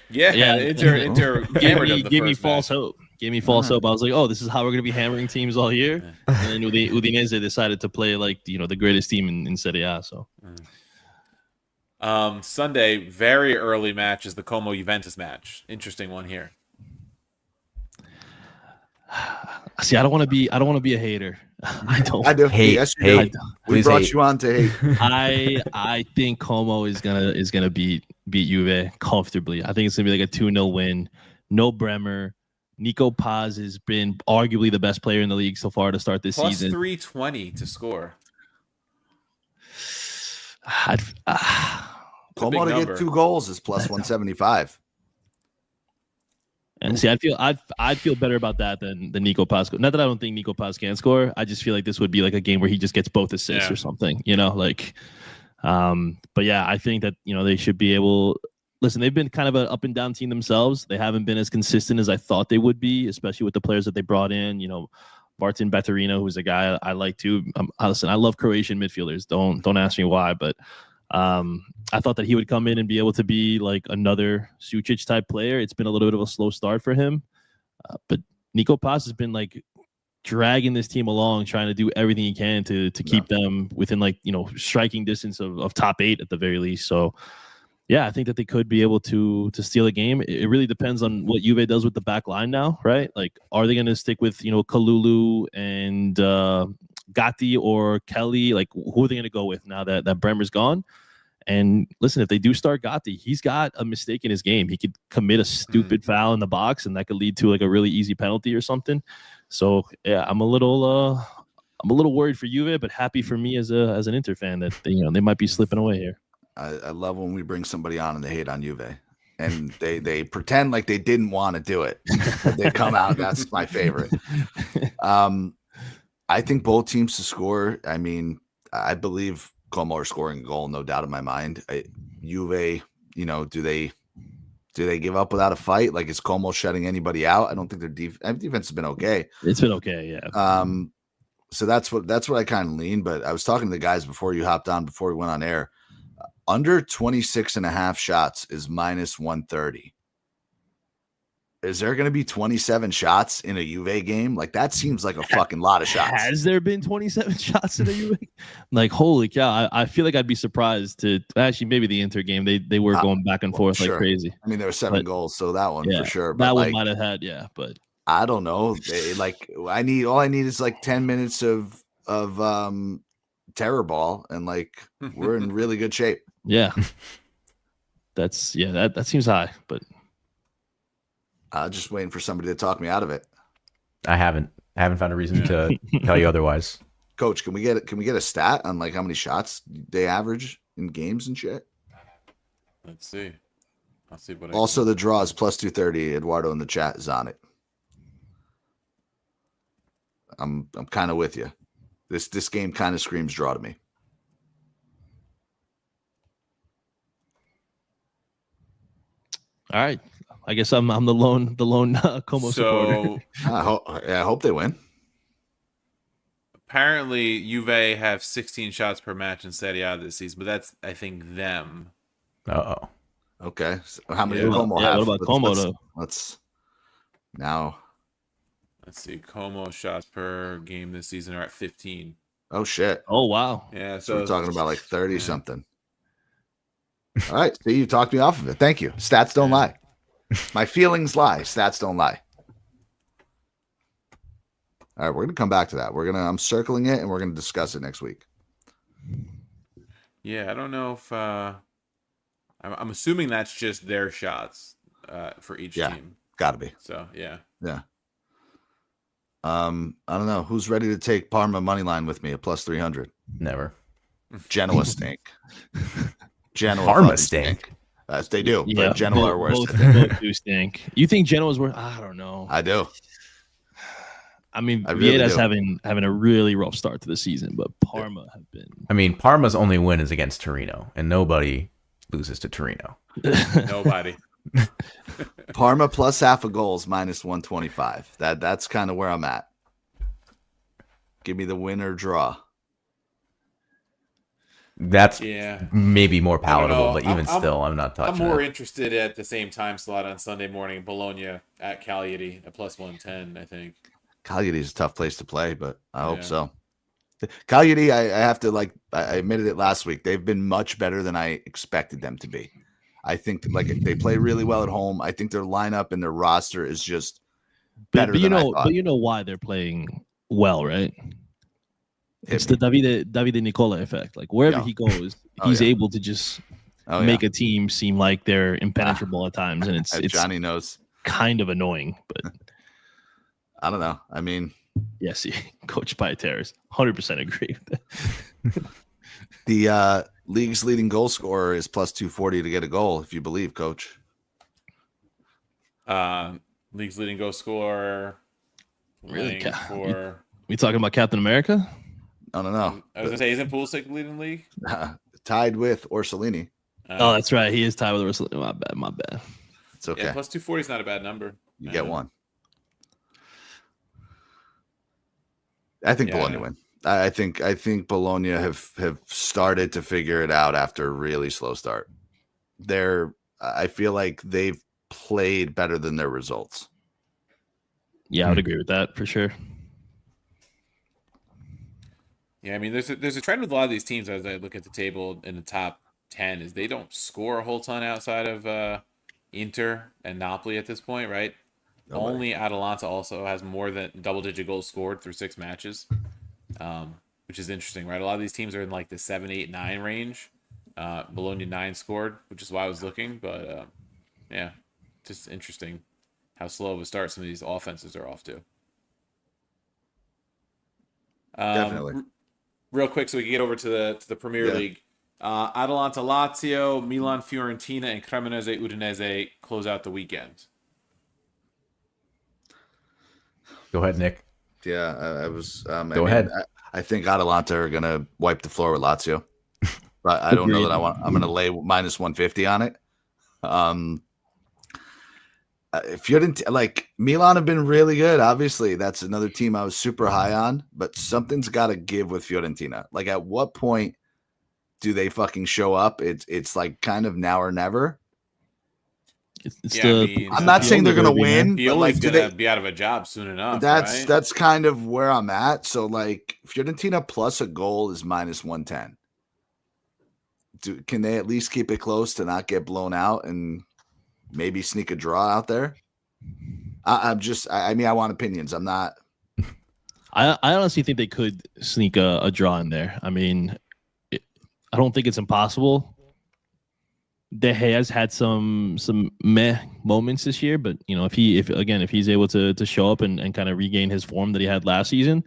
Yeah. Inter gave me false hope. Gave me false hope. I was like, oh, this is how we're going to be hammering teams all year. And then Udinese decided to play like, the greatest team in Serie A. So, Sunday, very early match is the Como Juventus match. Interesting one here. See, I don't want to be a hater. I do. Hate. Yes, hate. We brought you on to hate. I think Como is gonna beat Juve comfortably. I think it's gonna be like a 2-0 win. No Bremer. Nico Paz has been arguably the best player in the league so far to start this season. Plus 320 to score. Como to get 2 goals is plus 175. And see, I'd feel better about that than the Nico Paz. Not that I don't think Nico Paz can score. I just feel like this would be like a game where he just gets both assists or something, But yeah, I think that they should be able. listen, they've been kind of an up and down team themselves. They haven't been as consistent as I thought they would be, especially with the players that they brought in. Martin Baturina, who's a guy I like too. Listen, I love Croatian midfielders. Don't ask me why, but I thought that he would come in and be able to be like another Sucic type player. It's been a little bit of a slow start for him, but Nico Paz has been like dragging this team along, trying to do everything he can to keep them within striking distance of top 8 at the very least. So yeah, I think that they could be able to steal a game. It really depends on what Juve does with the back line now, right? Like, are they going to stick with Kalulu and Gatti or Kelly? Like, who are they going to go with now that Bremer's gone? And listen, if they do start Gatti, he's got a mistake in his game. He could commit a stupid foul in the box, and that could lead to like a really easy penalty or something. So yeah, I'm a little worried for Juve, but happy for me as an Inter fan that they might be slipping away here. I love when we bring somebody on and they hate on Juve, and they pretend like they didn't want to do it. They come out. That's my favorite. I think both teams to score. I mean, I believe Como are scoring a goal, no doubt in my mind. Juve, do they give up without a fight? Like, is Como shutting anybody out? I don't think their defense has been okay. It's been okay, yeah. So that's what I kind of lean. But I was talking to the guys before you hopped on, before we went on air. Under 26.5 shots is minus 130. Is there going to be 27 shots in a Juve game? Like, that seems like a fucking lot of shots. Has there been 27 shots in a Juve? Like, holy cow. I feel like I'd be surprised to actually maybe the Inter game. They were going back and forth like crazy. I mean, there were 7 goals, so that one for sure. But that one might have had, but I don't know. All I need is like 10 minutes of terror ball, and like we're in really good shape. Yeah. That seems high, but just waiting for somebody to talk me out of it. I haven't found a reason to tell you otherwise. Coach, can we get a stat on like how many shots they average in games and shit? Let's see. I'll see what. Also, the draw is plus 230. Eduardo in the chat is on it. I'm kind of with you. This game kind of screams draw to me. All right, I guess I'm the lone Como supporter. I hope they win. Apparently, Juve have 16 shots per match in Serie A this season, but that's, I think, them. Uh-oh. Okay, so how many do Como have? What about Como though? Let's see. Como shots per game this season are at 15. Oh shit! Oh wow! Yeah, so we're talking about like 30 something. All right, so you talked me off of it. Thank you. Stats don't lie. My feelings lie. Stats don't lie. All right, we're gonna come back to that. I'm circling it, and we're gonna discuss it next week. Yeah, I don't know if I'm assuming that's just their shots for each team. Gotta be. So yeah. I don't know who's ready to take Parma money line with me at plus 300. Never. Genoa stink. Parma stink. They do, yeah, but Genoa are worse. Both do stink. You think Genoa's worse? I don't know. I do. I mean, Vieira's having a really rough start to the season, but Parma have been. I mean, Parma's only win is against Torino, and nobody loses to Torino. Nobody. Parma plus half a goal is minus 125. That's kind of where I'm at. Give me the win or draw. That's maybe more palatable, but even still, I'm not touching. I'm more interested at the same time slot on Sunday morning. Bologna at Cagliari at plus 110. I think Cagliari is a tough place to play, but I hope so. Cagliari, I have to I admitted it last week. They've been much better than I expected them to be. I think they play really well at home. I think their lineup and their roster is just better than I thought. But you know why they're playing well, right? It's the Davide Nicola effect. Like wherever he goes, he's able to just make a team seem like they're impenetrable at times, and it's Johnny knows. Kind of annoying, but I don't know. I mean, yes, coached by a terrorist. 100% agree with that. The league's leading goal scorer is plus 240 to get a goal, if you believe, Coach. League's leading goal scorer. Really? We talking about Captain America? No. I was gonna say, isn't Pulisic leading league? Tied with Orsolini. Oh, that's right. He is tied with Russell. My bad. It's okay. Yeah, plus 240 is not a bad number. You get one. I think Bologna win. I think Bologna have started to figure it out after a really slow start. I feel like they've played better than their results. Yeah, I would agree with that for sure. Yeah, I mean, there's a trend with a lot of these teams as I look at the table in the top 10 is they don't score a whole ton outside of Inter and Napoli at this point, right? Nobody. Only Atalanta also has more than double-digit goals scored through 6 matches, which is interesting, right? A lot of these teams are in like the 7, 8, 9 range. Bologna 9 scored, which is why I was looking, but yeah, just interesting how slow of a start some of these offenses are off to. Definitely. Real quick, so we can get over to the Premier League. Atalanta, Lazio, Milan, Fiorentina, and Cremonese, Udinese close out the weekend. Go ahead, Nick. Yeah, I was. Go ahead. I think Atalanta are gonna wipe the floor with Lazio, but I don't know that I'm gonna lay minus 150 on it. If you didn't like Milan have been really good, obviously that's another team I was super high on, but something's got to give with Fiorentina. Like, at what point do they fucking show up? It's like kind of now or never. I'm not saying they're gonna win, but like, do they be out of a job soon enough? That's kind of where I'm at. So like, Fiorentina plus a goal is minus 110. Can they at least keep it close to not get blown out and maybe sneak a draw out there? I want opinions. I'm not. I honestly think they could sneak a draw in there. I mean, I don't think it's impossible. De Gea's had some meh moments this year, but you know, if he's able to show up and kind of regain his form that he had last season,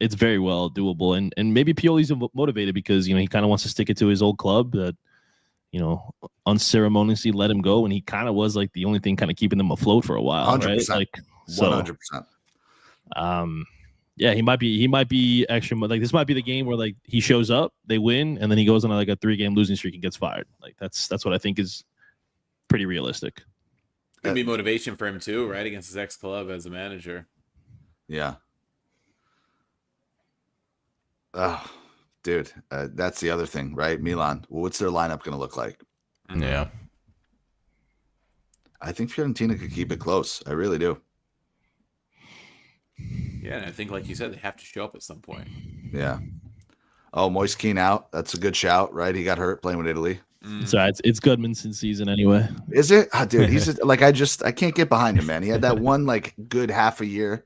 it's very well doable. And maybe Pioli's motivated because, you know, he kind of wants to stick it to his old club that, you know, unceremoniously let him go when he kind of was like the only thing kind of keeping them afloat for a while, 100%. Right? Like 100%. Yeah, he might be extra. Like, this might be the game where like he shows up, they win, and then he goes on like a 3-game losing streak and gets fired. Like that's what I think is pretty realistic. Could be motivation for him too, right? Against his ex-club as a manager. Yeah. Oh, dude, that's the other thing, right? Milan. What's their lineup going to look like? Yeah. I think Fiorentina could keep it close. I really do. Yeah, and I think, like you said, they have to show up at some point. Yeah. Oh, Moise Kean out. That's a good shout, right? He got hurt playing with Italy. So it's Goodmanson's season anyway. Is it? Oh, dude, he's like, I can't get behind him, man. He had that one like good half a year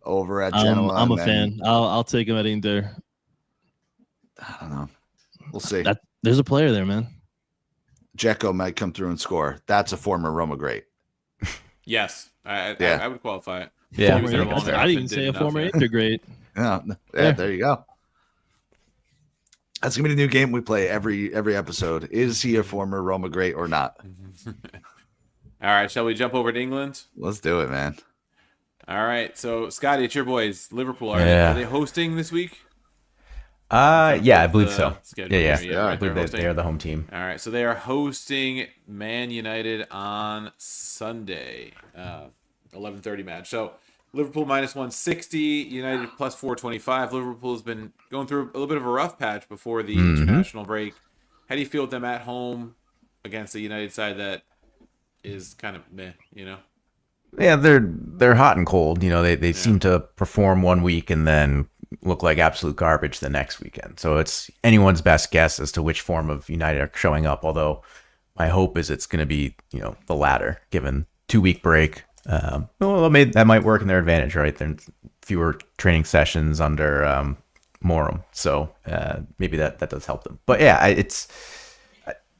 over at Genoa. I'm a fan. I'll take him at Inter. I don't know. We'll see. There's a player there, man. Dzeko might come through and score. That's a former Roma great. Yes, I would qualify it. Yeah, I didn't say a former Inter great. Yeah, there you go. That's gonna be the new game we play every episode. Is he a former Roma great or not? All right, shall we jump over to England? Let's do it, man. All right, so Scotty, it's your boys. Liverpool, are they hosting this week? Yeah, I believe so. Yeah. I believe they are the home team. All right, so they are hosting Man United on Sunday, 11:30 match. So Liverpool minus 160, United plus 425. Liverpool has been going through a little bit of a rough patch before the international break. How do you feel with them at home against the United side that is kind of meh, you know? Yeah, they're hot and cold. You know, they seem to perform one week and then look like absolute garbage the next weekend. So it's anyone's best guess as to which form of United are showing up. Although my hope is it's going to be, you know, the latter, given 2-week break. That might work in their advantage, right? There's fewer training sessions under Morum, so maybe that does help them. But yeah,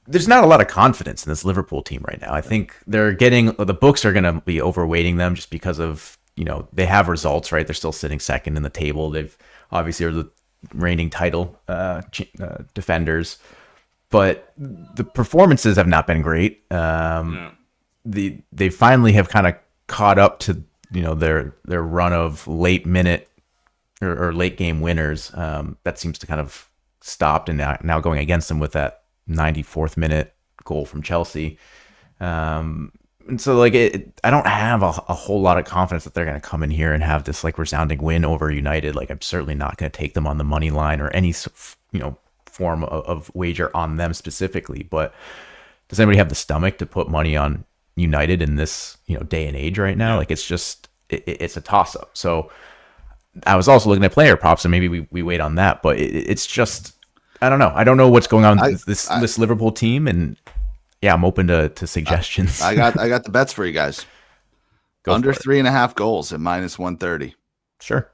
there's not a lot of confidence in this Liverpool team right now. I think the books are going to be overweighting them just because of, you know, they have results, right? They're still sitting second in the table. They've obviously are the reigning title defenders, but the performances have not been great. They finally have kind of caught up to, you know, their run of late minute or late game winners. That seems to kind of stopped and now going against them with that 94th minute goal from Chelsea. And so like I don't have a whole lot of confidence that they're going to come in here and have this like resounding win over United. Like I'm certainly not going to take them on the money line or any form of wager on them specifically. But does anybody have the stomach to put money on United in this day and age right now? Like it's just it's a toss up. So I was also looking at player props, and maybe we wait on that. But it's just I don't know. I don't know what's going on with this Liverpool team, and yeah, I'm open to suggestions. I got the bets for you guys. Under 3.5 goals at -130. Sure.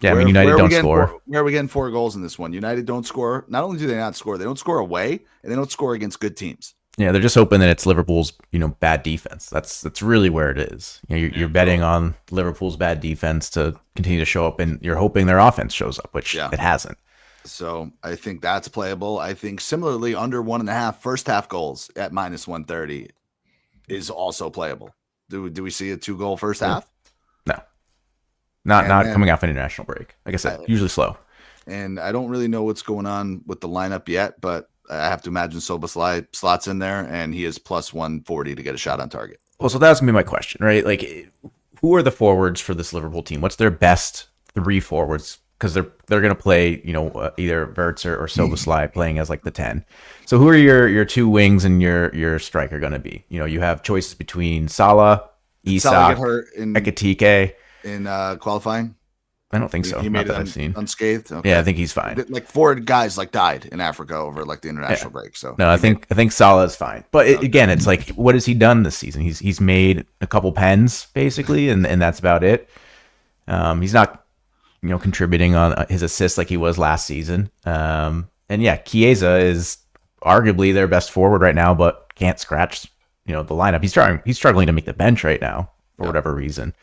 Yeah, I mean United don't score. Where are we getting 4 goals in this one? United don't score. Not only do they not score, they don't score away, and they don't score against good teams. Yeah, they're just hoping that it's Liverpool's bad defense. That's really where it is. You're betting on Liverpool's bad defense to continue to show up, and you're hoping their offense shows up, which it hasn't. So I think that's playable. I think similarly under 1.5 first half goals at -130 is also playable. Do we see a 2-goal first half? No, not coming off an international break. Like I said, usually slow. And I don't really know what's going on with the lineup yet, but I have to imagine Szoboszlai slots in there, and he is +140 to get a shot on target. Well, so that's gonna be my question, right? Like, who are the forwards for this Liverpool team? What's their best 3 forwards? Because they're going to play, either Wirtz or Szoboszlai playing as like the 10. So who are your 2 wings and your striker going to be? You have choices between Salah, Isak, Ekitike. In qualifying? I don't think so. He made it I've seen. Unscathed? Okay. Yeah, I think he's fine. Like 4 guys died in Africa over like the international break. So no, I think Salah is fine. But again, it's like, what has he done this season? He's made a couple pens basically, and that's about it. He's not contributing on his assists like he was last season. And yeah, Chiesa is arguably their best forward right now, but can't scratch, the lineup. He's struggling to make the bench right now for whatever reason.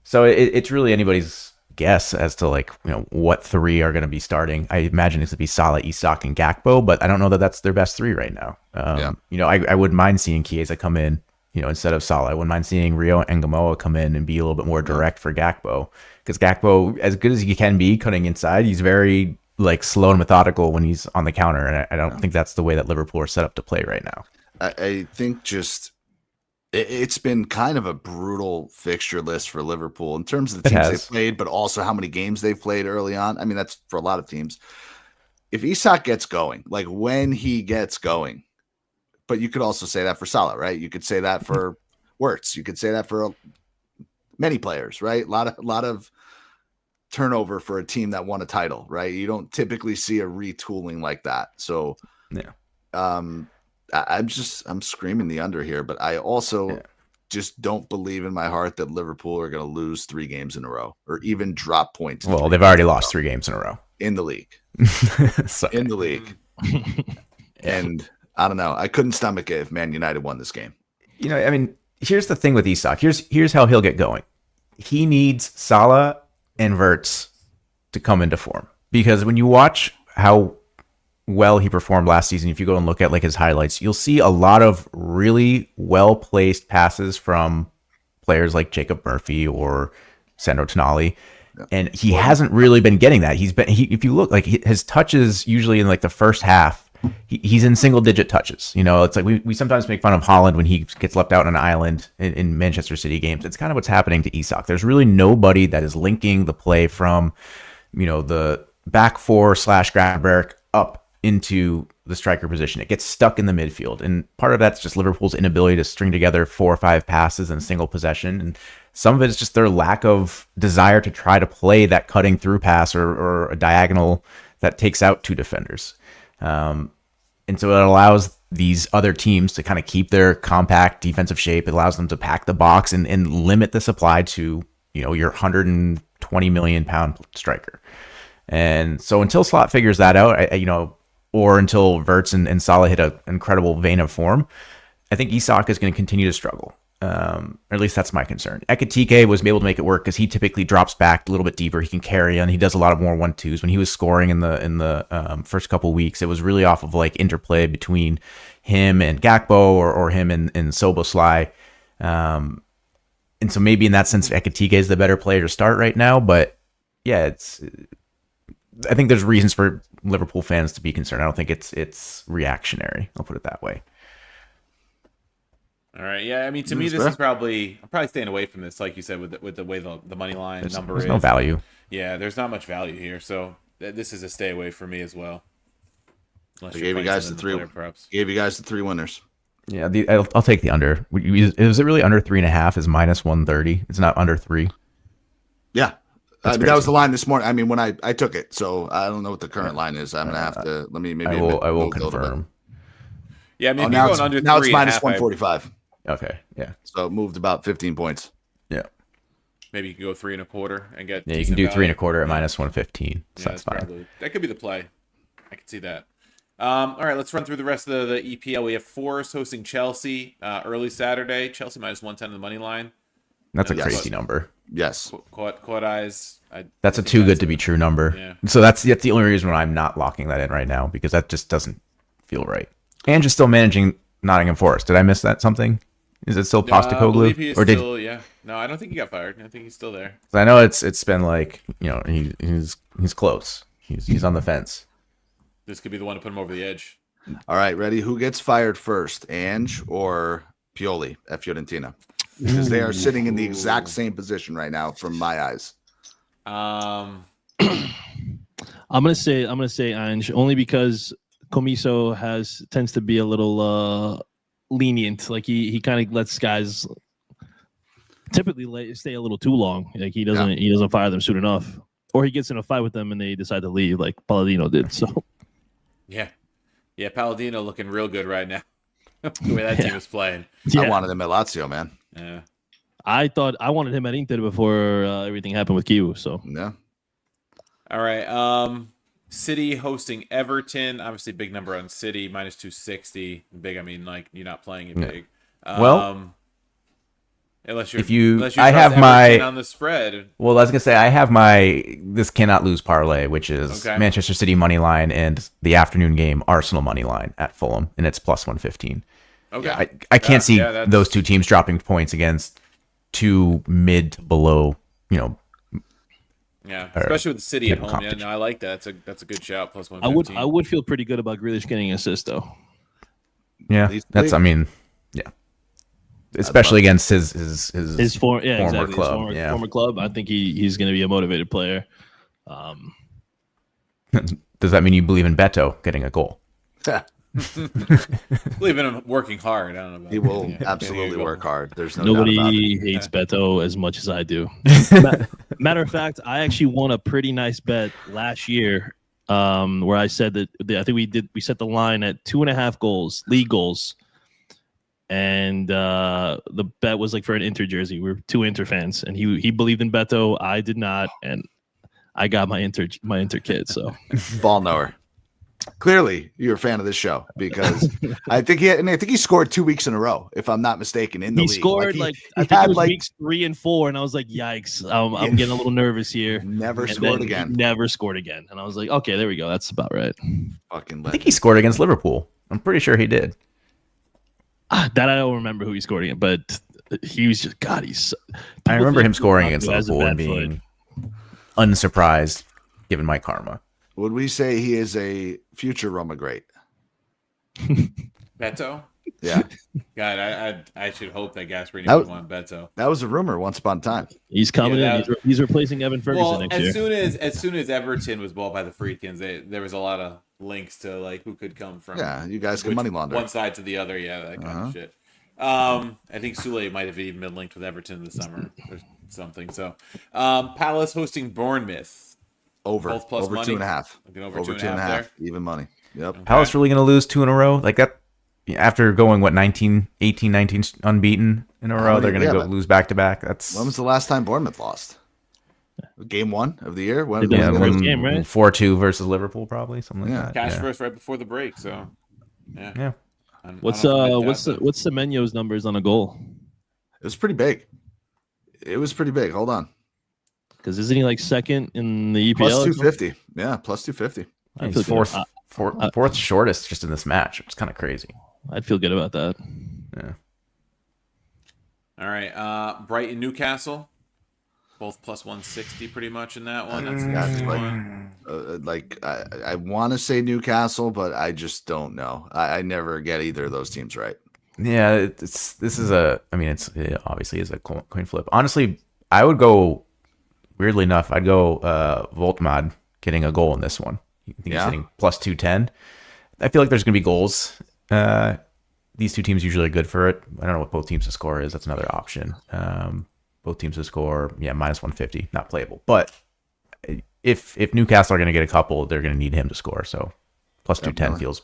So it's really anybody's guess as to what 3 are going to be starting. I imagine it's going to be Salah, Isak, and Gakpo, but I don't know that that's their best 3 right now. I wouldn't mind seeing Chiesa come in, instead of Salah. I wouldn't mind seeing Rio and Gamoa come in and be a little bit more direct for Gakpo. Because Gakpo, as good as he can be cutting inside, he's very slow and methodical when he's on the counter, and I don't think that's the way that Liverpool are set up to play right now. I think just it's been kind of a brutal fixture list for Liverpool in terms of the teams they've played, but also how many games they've played early on. I mean, that's for a lot of teams. If Isak gets going, like when he gets going, but you could also say that for Salah, right? You could say that for Wirtz. You could say that for many players, right? A lot of turnover for a team that won a title, right? You don't typically see a retooling like that. So I'm screaming the under here, but I also just don't believe in my heart that Liverpool are going to lose 3 games in a row or even drop points. Well, they've already lost 3 games in a row in the league. In the league. And I don't know. I couldn't stomach it if Man United won this game. I mean, here's the thing with Isak. Here's how he'll get going. He needs Salah and Wirtz to come into form, because when you watch how well he performed last season, if you go and look at his highlights, you'll see a lot of really well placed passes from players like Jacob Murphy or Sandro Tonali, and he hasn't really been getting that. If you look, his touches usually in the first half, he's in single digit touches. It's like we sometimes make fun of Haaland when he gets left out on an island in Manchester City games. It's kind of what's happening to Isak. There's really nobody that is linking the play from, the back 4/Gravenberch up into the striker position. It gets stuck in the midfield. And part of that's just Liverpool's inability to string together 4 or 5 passes in single possession. And some of it is just their lack of desire to try to play that cutting through pass or a diagonal that takes out 2 defenders. And so it allows these other teams to kind of keep their compact defensive shape. It allows them to pack the box and limit the supply to, your 120 million pound striker. And so until Slot figures that out, or until Wirtz and Salah hit an incredible vein of form, I think Isak is going to continue to struggle. Or at least that's my concern. Ekitike was able to make it work because he typically drops back a little bit deeper. He can carry on. He does a lot of more 1-2s. When he was scoring in the first couple weeks, it was really off of interplay between him and Gakpo or him and Szoboszlai. And so maybe in that sense, Ekitike is the better player to start right now. But yeah, I think there's reasons for Liverpool fans to be concerned. I don't think it's reactionary. I'll put it that way. All right. Yeah. I mean, to me, this is probably I'm probably staying away from this, like you said, with the way the money line number is. There's no value. Yeah, there's not much value here, so this is a stay away for me as well. I gave you guys the three. Gave you guys the 3 winners. Yeah, I'll take the under. Is it really under 3.5? Is minus 130? It's not under 3. Yeah, that was the line this morning. I mean, when I took it, so I don't know what the current line is. I'm gonna have to I will confirm. Yeah, I mean, now it's under now it's minus 145. Okay, yeah. So it moved about 15 points. Yeah. Maybe you can go 3 1/4 and get. Yeah, you can do 3 1/4 at minus 115. So that's fine. That could be the play. I can see that. All right, let's run through the rest of the EPL. We have Forest hosting Chelsea early Saturday. Chelsea minus 110 on the money line. That's a crazy number. Yes. Caught eyes. That's a too good to be true number. Yeah. So that's the only reason why I'm not locking that in right now, because that just doesn't feel right. And just still managing Nottingham Forest. Did I miss that something? Is it still Postecoglou? Or still, yeah. No, I don't think he got fired. I think he's still there. I know it's been like, he's close. He's on the fence. This could be the one to put him over the edge. All right, ready? Who gets fired first, Ange or Pioli at Fiorentina? Because they are sitting in the exact same position right now, from my eyes. I'm gonna say Ange, only because Comiso tends to be a little lenient. Like he kind of lets guys typically stay a little too long. Like he doesn't fire them soon enough, or he gets in a fight with them and they decide to leave, like Palladino did. So yeah, Palladino looking real good right now. The way that team is playing. Yeah. I wanted him at Lazio, man. Yeah. I thought I wanted him at Inter before everything happened with Q. So yeah. All right. City hosting Everton. Obviously, big number on City, minus 260. Big. I mean, like you're not playing it big. Unless you're I have my on the spread. Well, I was gonna say I have my this cannot lose parlay, which is Manchester City money line and the afternoon game Arsenal money line at Fulham, and it's plus 115. Okay, I can't see those two teams dropping points against two mid to below, Yeah, especially with the City at home. Yeah, no, I like that. That's a good shout. Plus 115. I would feel pretty good about Grealish getting an assist though. Yeah, especially against his former club. Former club. I think he's going to be a motivated player. Does that mean you believe in Beto getting a goal? Believe in him working hard. I don't know. About he will absolutely work hard. There's nobody hates Beto as much as I do. Matter of fact, I actually won a pretty nice bet last year, where I said that I think we set the line at 2.5 goals, league goals. And the bet was like for an Inter jersey. We were 2 Inter fans, and he believed in Beto. I did not, and I got my Inter kid. So ball knower. Clearly, you're a fan of this show because I think he scored 2 weeks in a row, if I'm not mistaken. In the league, he scored I think it was weeks 3 and 4, and I was like, "Yikes!" I'm getting a little nervous here. Never scored again. Never scored again, and I was like, "Okay, there we go. That's about right." Fucking. I think he scored against Liverpool. I'm pretty sure he did. That I don't remember who he scored against, but he was just I remember him scoring against Liverpool and being unsurprised, given my karma. Would we say he is a future Roma great? Beto? Yeah. God, I should hope that Gasperini would want Beto. That was a rumor once upon a time. He's coming in. He's replacing Evan Ferguson next year. As soon as Everton was bought by the Friedkins, there was a lot of links to like who could come from. Yeah, you guys can money launder one side to the other. Yeah, that kind of shit. I think Sule might have even been linked with Everton this summer or something. So, Palace hosting Bournemouth. Both plus over money. 2.5. Over 2.5. Even money. Yep. Okay. Palace really going to lose 2 in a row like that after going 19 unbeaten in a row. They're going to go lose back to back. When was the last time Bournemouth lost? Game 1 of the year. First game, right? 4-2 versus Liverpool, probably something like that. Cash first right before the break. So yeah. What's Semenyo's numbers on a goal? It was pretty big. Hold on. Because isn't he like second in the EPL? Plus 250. Yeah, plus 250. He's fourth shortest just in this match. It's kind of crazy. I'd feel good about that. Yeah. All right. Brighton Newcastle. Both plus 160 pretty much in that one. That's like, I want to say Newcastle, but I just don't know. I never get either of those teams right. Yeah, this is it obviously is a coin flip. Honestly, I would go, weirdly enough, I'd go Voltmad getting a goal in this one. I think he's hitting plus 210. I feel like there's going to be goals. These two teams usually are good for it. I don't know what both teams to score is. That's another option. Both teams to score, minus 150, not playable. But if Newcastle are going to get a couple, they're going to need him to score. So plus 210 feels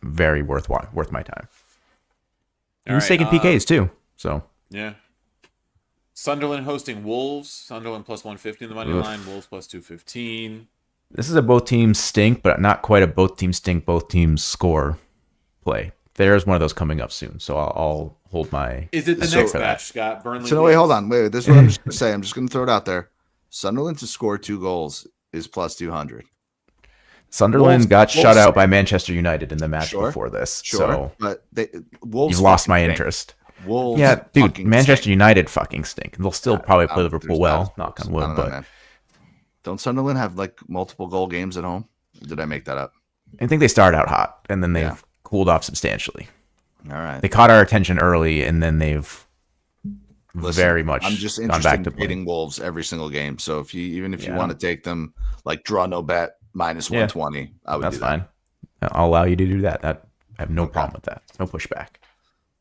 very worth my time. He's taking PKs too. So yeah. Sunderland hosting Wolves. Sunderland plus 150 in the money line. Wolves plus 215. This is a both teams stink, but not quite a both teams stink, both teams score play. There's one of those coming up soon, so I'll hold my. Is it the next match, Scott? Burnley. So wait, hold on. Wait, this is what I'm just going to say. I'm just going to throw it out there. Sunderland to score 2 goals is plus 200. Sunderland got shut out by Manchester United in the match before this. So but Wolves you've lost my interest. Wolves, yeah, dude, Manchester United fucking stink. They'll still probably play Liverpool well, knock on wood. But don't Sunderland have like multiple goal games at home? Did I make that up? I think they started out hot and then they've cooled off substantially. All right, they caught our attention early and then they've very much. I'm just interested in beating Wolves every single game. So if you want to take them like draw no bet minus 120, I would. That's do that. Fine. I'll allow you to do that. I have no problem with that. No pushback.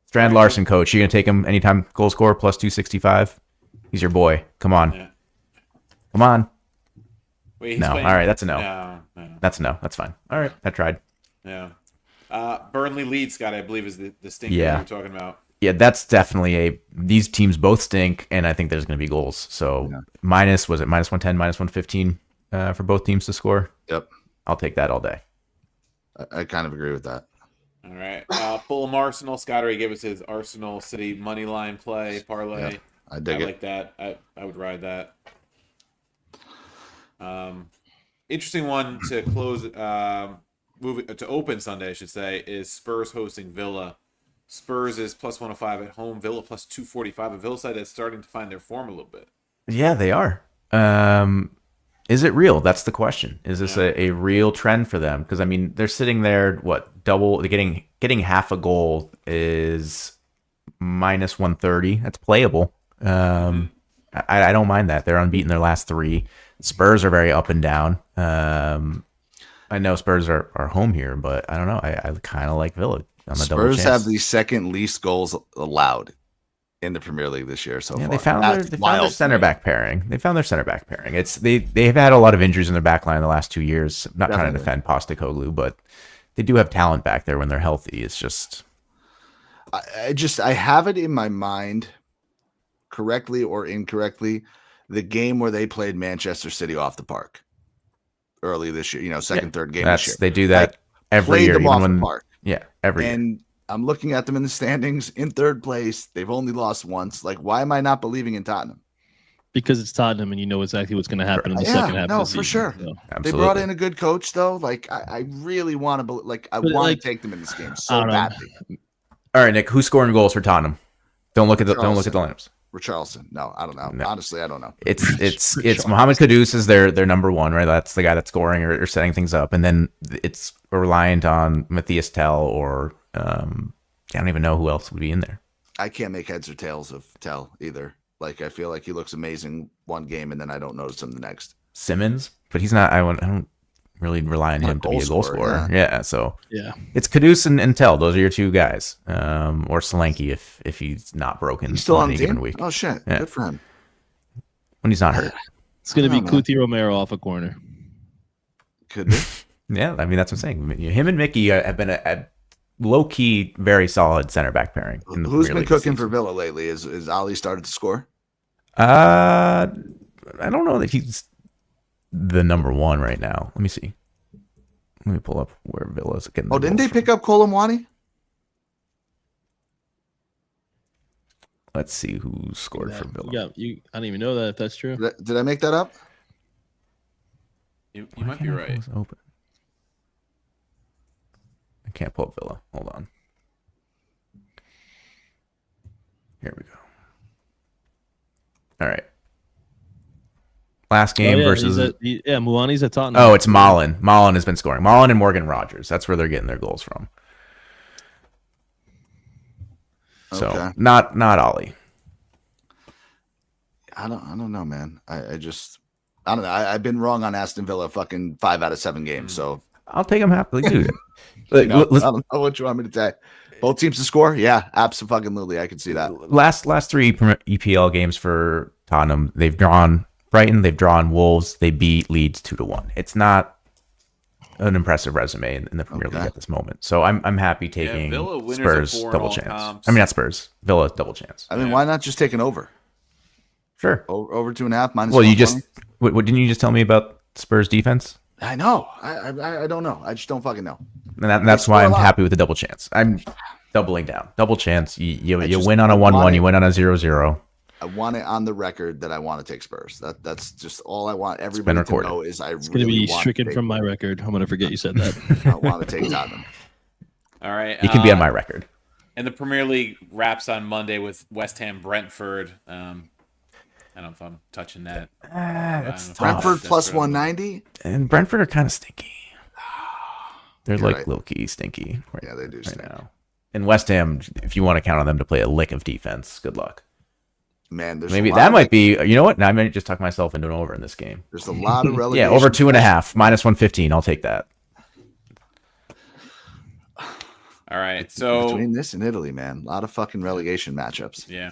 Strand Larson, coach. You gonna take him anytime goal scorer plus 265? He's your boy. Come on. Yeah. Come on. Wait, no. Playing... All right, that's a no. No. That's a no. That's fine. All right, I tried. Yeah. Burnley Leeds, Scott, I believe is the stink that you were talking about. Yeah, that's definitely these teams both stink, and I think there's going to be goals. So minus 110, minus 115 for both teams to score? Yep. I'll take that all day. I kind of agree with that. All right. Fulham Arsenal. Scott already gave us his Arsenal City money line play parlay. Yeah, I dig it. Like that. I would ride that. Interesting one to close. To open Sunday, I should say, is Spurs hosting Villa. Spurs is plus 105 at home. Villa plus 245. A Villa side that's starting to find their form a little bit. Yeah, they are. Is it real? That's the question. Is this a real trend for them? Because I mean, they're sitting there. Double? They're getting half a goal is minus 130. That's playable. I don't mind that. They're unbeaten their last 3. Spurs are very up and down. I know Spurs are home here, but I don't know. I kind of like Villa on the double chance. Spurs have the second least goals allowed in the Premier League this year so far. They found their center back pairing. They've had a lot of injuries in their back line in the last 2 years. I'm not trying to defend Postecoglou, but they do have talent back there when they're healthy. It's just I have it in my mind, correctly or incorrectly, the game where they played Manchester City off the park early this year, third game this year. They do that every year. Them off the park. Yeah, every year. And I'm looking at them in the standings in 3rd place. They've only lost once. Like, why am I not believing in Tottenham? Because it's Tottenham and you know exactly what's going to happen in the second half of the season. No, for sure. So. They brought in a good coach, though. Like, I really want to to take them in this game so badly. All right, Nick, who's scoring goals for Tottenham? Don't look at the lineups. Richarlison. No, I don't know. No. Honestly, I don't know. It's Mohamed Kudus is their number 1, right? That's the guy that's scoring or setting things up, and then it's reliant on Matthias Tell or I don't even know who else would be in there. I can't make heads or tails of Tell either. Like, I feel like he looks amazing one game, and then I don't notice him the next. Simmons, but he's not. I don't really rely on him to be a goal scorer. Yeah, so it's Kudus and Tell. Those are your 2 guys, or Solanke if he's not broken. He's still on the given team. Week. Oh shit, good for him. When he's not hurt, it's going to be Cuti Romero off a corner. Could be. Yeah, I mean that's what I'm saying. Him and Mickey have been a low key, very solid center back pairing. Who's been cooking for Villa lately? Is Ali started to score? I don't know that he's the number 1 right now. Let me see. Let me pull up where Villa's getting. Didn't they pick up Colomwani? Let's see who scored for Villa. Yeah, I don't even know that if that's true. Did I make that up? You might be right. Open. I can't pull up Villa. Hold on. Here we go. All right. last game versus. Muani's at Tottenham. Oh, it's Malen. Malen has been scoring. Malen and Morgan Rogers. That's where they're getting their goals from. So not Ollie. I don't know, man. I don't know. I've been wrong on Aston Villa fucking 5 out of 7 games. So I'll take them happily, dude. I don't know what you want me to say. Both teams to score? Yeah, absolutely. I can see that. Last 3 EPL games for Tottenham, they've drawn Brighton, they've drawn Wolves, they beat Leeds 2-1. It's not an impressive resume in the Premier League at this moment. So I'm happy taking Spurs double chance. I mean, not Spurs, Villa double chance. I mean, why not just take an over? Sure. Over 2.5 minus. Well, what didn't you just tell me about Spurs defense? I know. I don't know. I just don't fucking know. And that's why I'm happy with the double chance. I'm doubling down. Double chance. You win on a 1-1. You win on a 0-0. I want it on the record that I want to take Spurs. That's just all I want everybody to know is it's going to be stricken from my record. I'm going to forget you said that. I want to take Tottenham. All right. It can be on my record. And the Premier League wraps on Monday with West Ham Brentford. I don't know if I'm touching that. Brentford plus 190. And Brentford are kind of stinky. They're You're like right. low-key stinky. Yeah, they do stink. Now. And West Ham, if you want to count on them to play a lick of defense, good luck. Man, there's maybe that might be. You know what? Now I might just talk myself into an over in this game. There's a lot of relegation. Yeah, over 2.5 minus 115. I'll take that. All right, so between this and Italy, man, a lot of fucking relegation matchups. Yeah.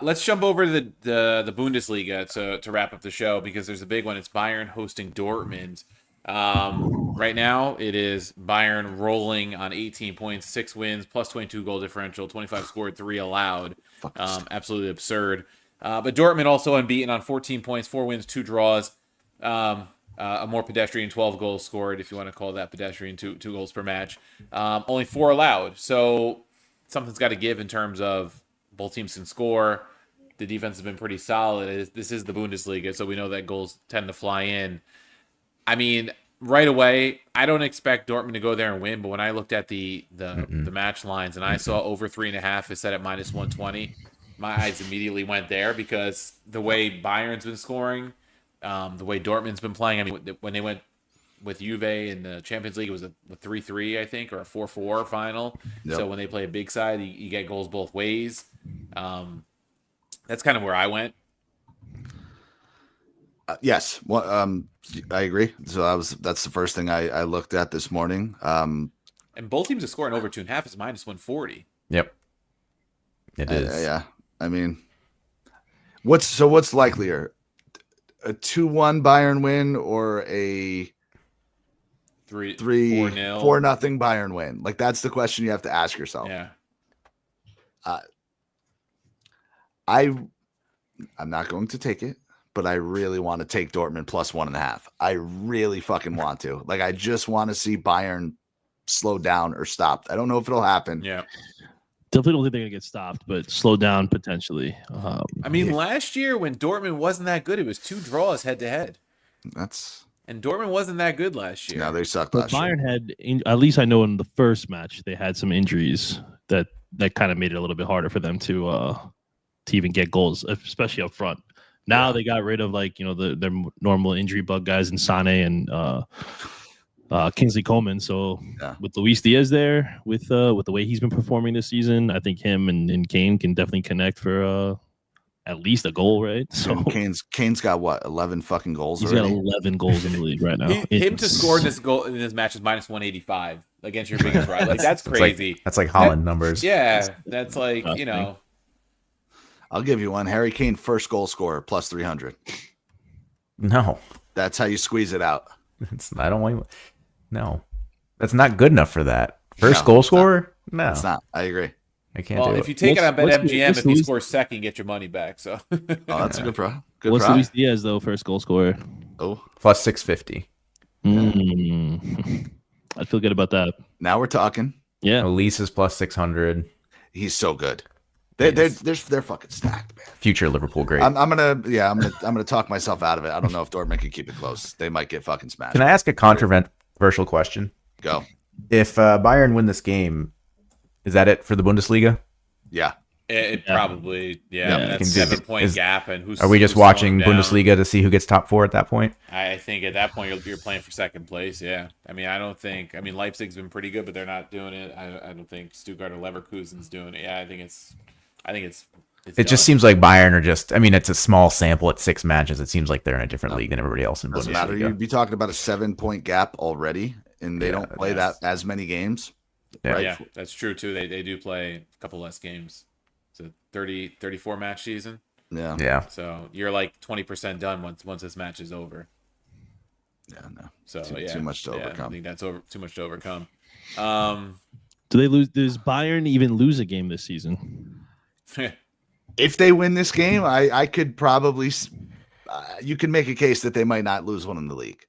Let's jump over to the Bundesliga to wrap up the show because there's a big one. It's Bayern hosting Dortmund. Right now, it is Bayern rolling on 18 points, 6 wins, plus 22 goal differential, 25 scored, 3 allowed. Absolutely absurd. But Dortmund also unbeaten on 14 points, 4 wins, 2 draws. A more pedestrian 12 goals scored, if you want to call that pedestrian, 2 goals per match. Only 4 allowed. So something's got to give in terms of both teams can score. The defense has been pretty solid. This is the Bundesliga, so we know that goals tend to fly in. I mean, right away, I don't expect Dortmund to go there and win, but when I looked at the match lines and I saw over 3.5 is set at minus 120, my eyes immediately went there because the way Bayern's been scoring, the way Dortmund's been playing. I mean, when they went with Juve in the Champions League, it was a 3-3, I think, or a 4-4 final. Yep. So when they play a big side, you get goals both ways. That's kind of where I went. Yes. Well, I agree. So that's the first thing I looked at this morning. And both teams are scoring over 2.5 is minus 140. Yep. It is. Yeah. I mean, what's likelier? A 2-1 Bayern win or a 4-0 Bayern win? Like, that's the question you have to ask yourself. Yeah. I'm not going to take it, but I really want to take Dortmund plus 1.5. I really fucking want to. Like, I just want to see Bayern slow down or stopped. I don't know if it'll happen. Yeah. Definitely don't think they're going to get stopped, but slow down potentially. I mean, last year when Dortmund wasn't that good, it was 2 draws head-to-head. And Dortmund wasn't that good last year. No, they sucked but last year. Bayern had, at least I know in the first match, they had some injuries that kind of made it a little bit harder for them to even get goals, especially up front. Now they got rid of their normal injury bug guys in Sane and Kingsley Coman. So with Luis Diaz there, with the way he's been performing this season, I think him and Kane can definitely connect for at least a goal, right? So Kane's got what, 11 fucking goals he's already? Got 11 goals in the league right now. Him to score in this match is minus 185 against your biggest rival. Like, that's crazy. That's like Holland numbers. Yeah, that's like, I'll give you one. Harry Kane, first goal scorer, plus 300. No. That's how you squeeze it out. I don't want. No, that's not good enough for that. First goal scorer? No, it's not. I agree. I can't do it. If you take it on BetMGM, if he scores second, get your money back. So that's a good pro. What's Luis Diaz though? First goal scorer. Oh, plus 650. I feel good about that. Now we're talking. Yeah, Elise is plus 600. He's so good. They're fucking stacked, man. Future Liverpool great. I'm gonna talk myself out of it. I don't know if Dortmund can keep it close. They might get fucking smashed. Can I ask a controversial question? Go. If Bayern win this game, is that it for the Bundesliga? Yeah. It probably, Yeah, I mean, that's 7-point gap, and Are we just watching down. Bundesliga to see who gets top 4 at that point? I think at that point you're playing for second place. Yeah, I mean, I mean, Leipzig's been pretty good, but they're not doing it. I don't think Stuttgart or Leverkusen's doing it. Yeah, I think it's it just seems like Bayern are just. I mean, it's a small sample at 6 matches. It seems like they're in a different league than everybody else in Bundesliga. Doesn't matter. You'd be talking about a 7-point gap already, and they don't play that as many games. Yeah, right? Yeah, that's true too. They do play a couple less games. It's a 34 match season. Yeah. So you're like 20% done once this match is over. Yeah, no. So too much to overcome. I think that's too much to overcome. Do they lose? Does Bayern even lose a game this season? If they win this game, I could probably. You can make a case that they might not lose one in the league.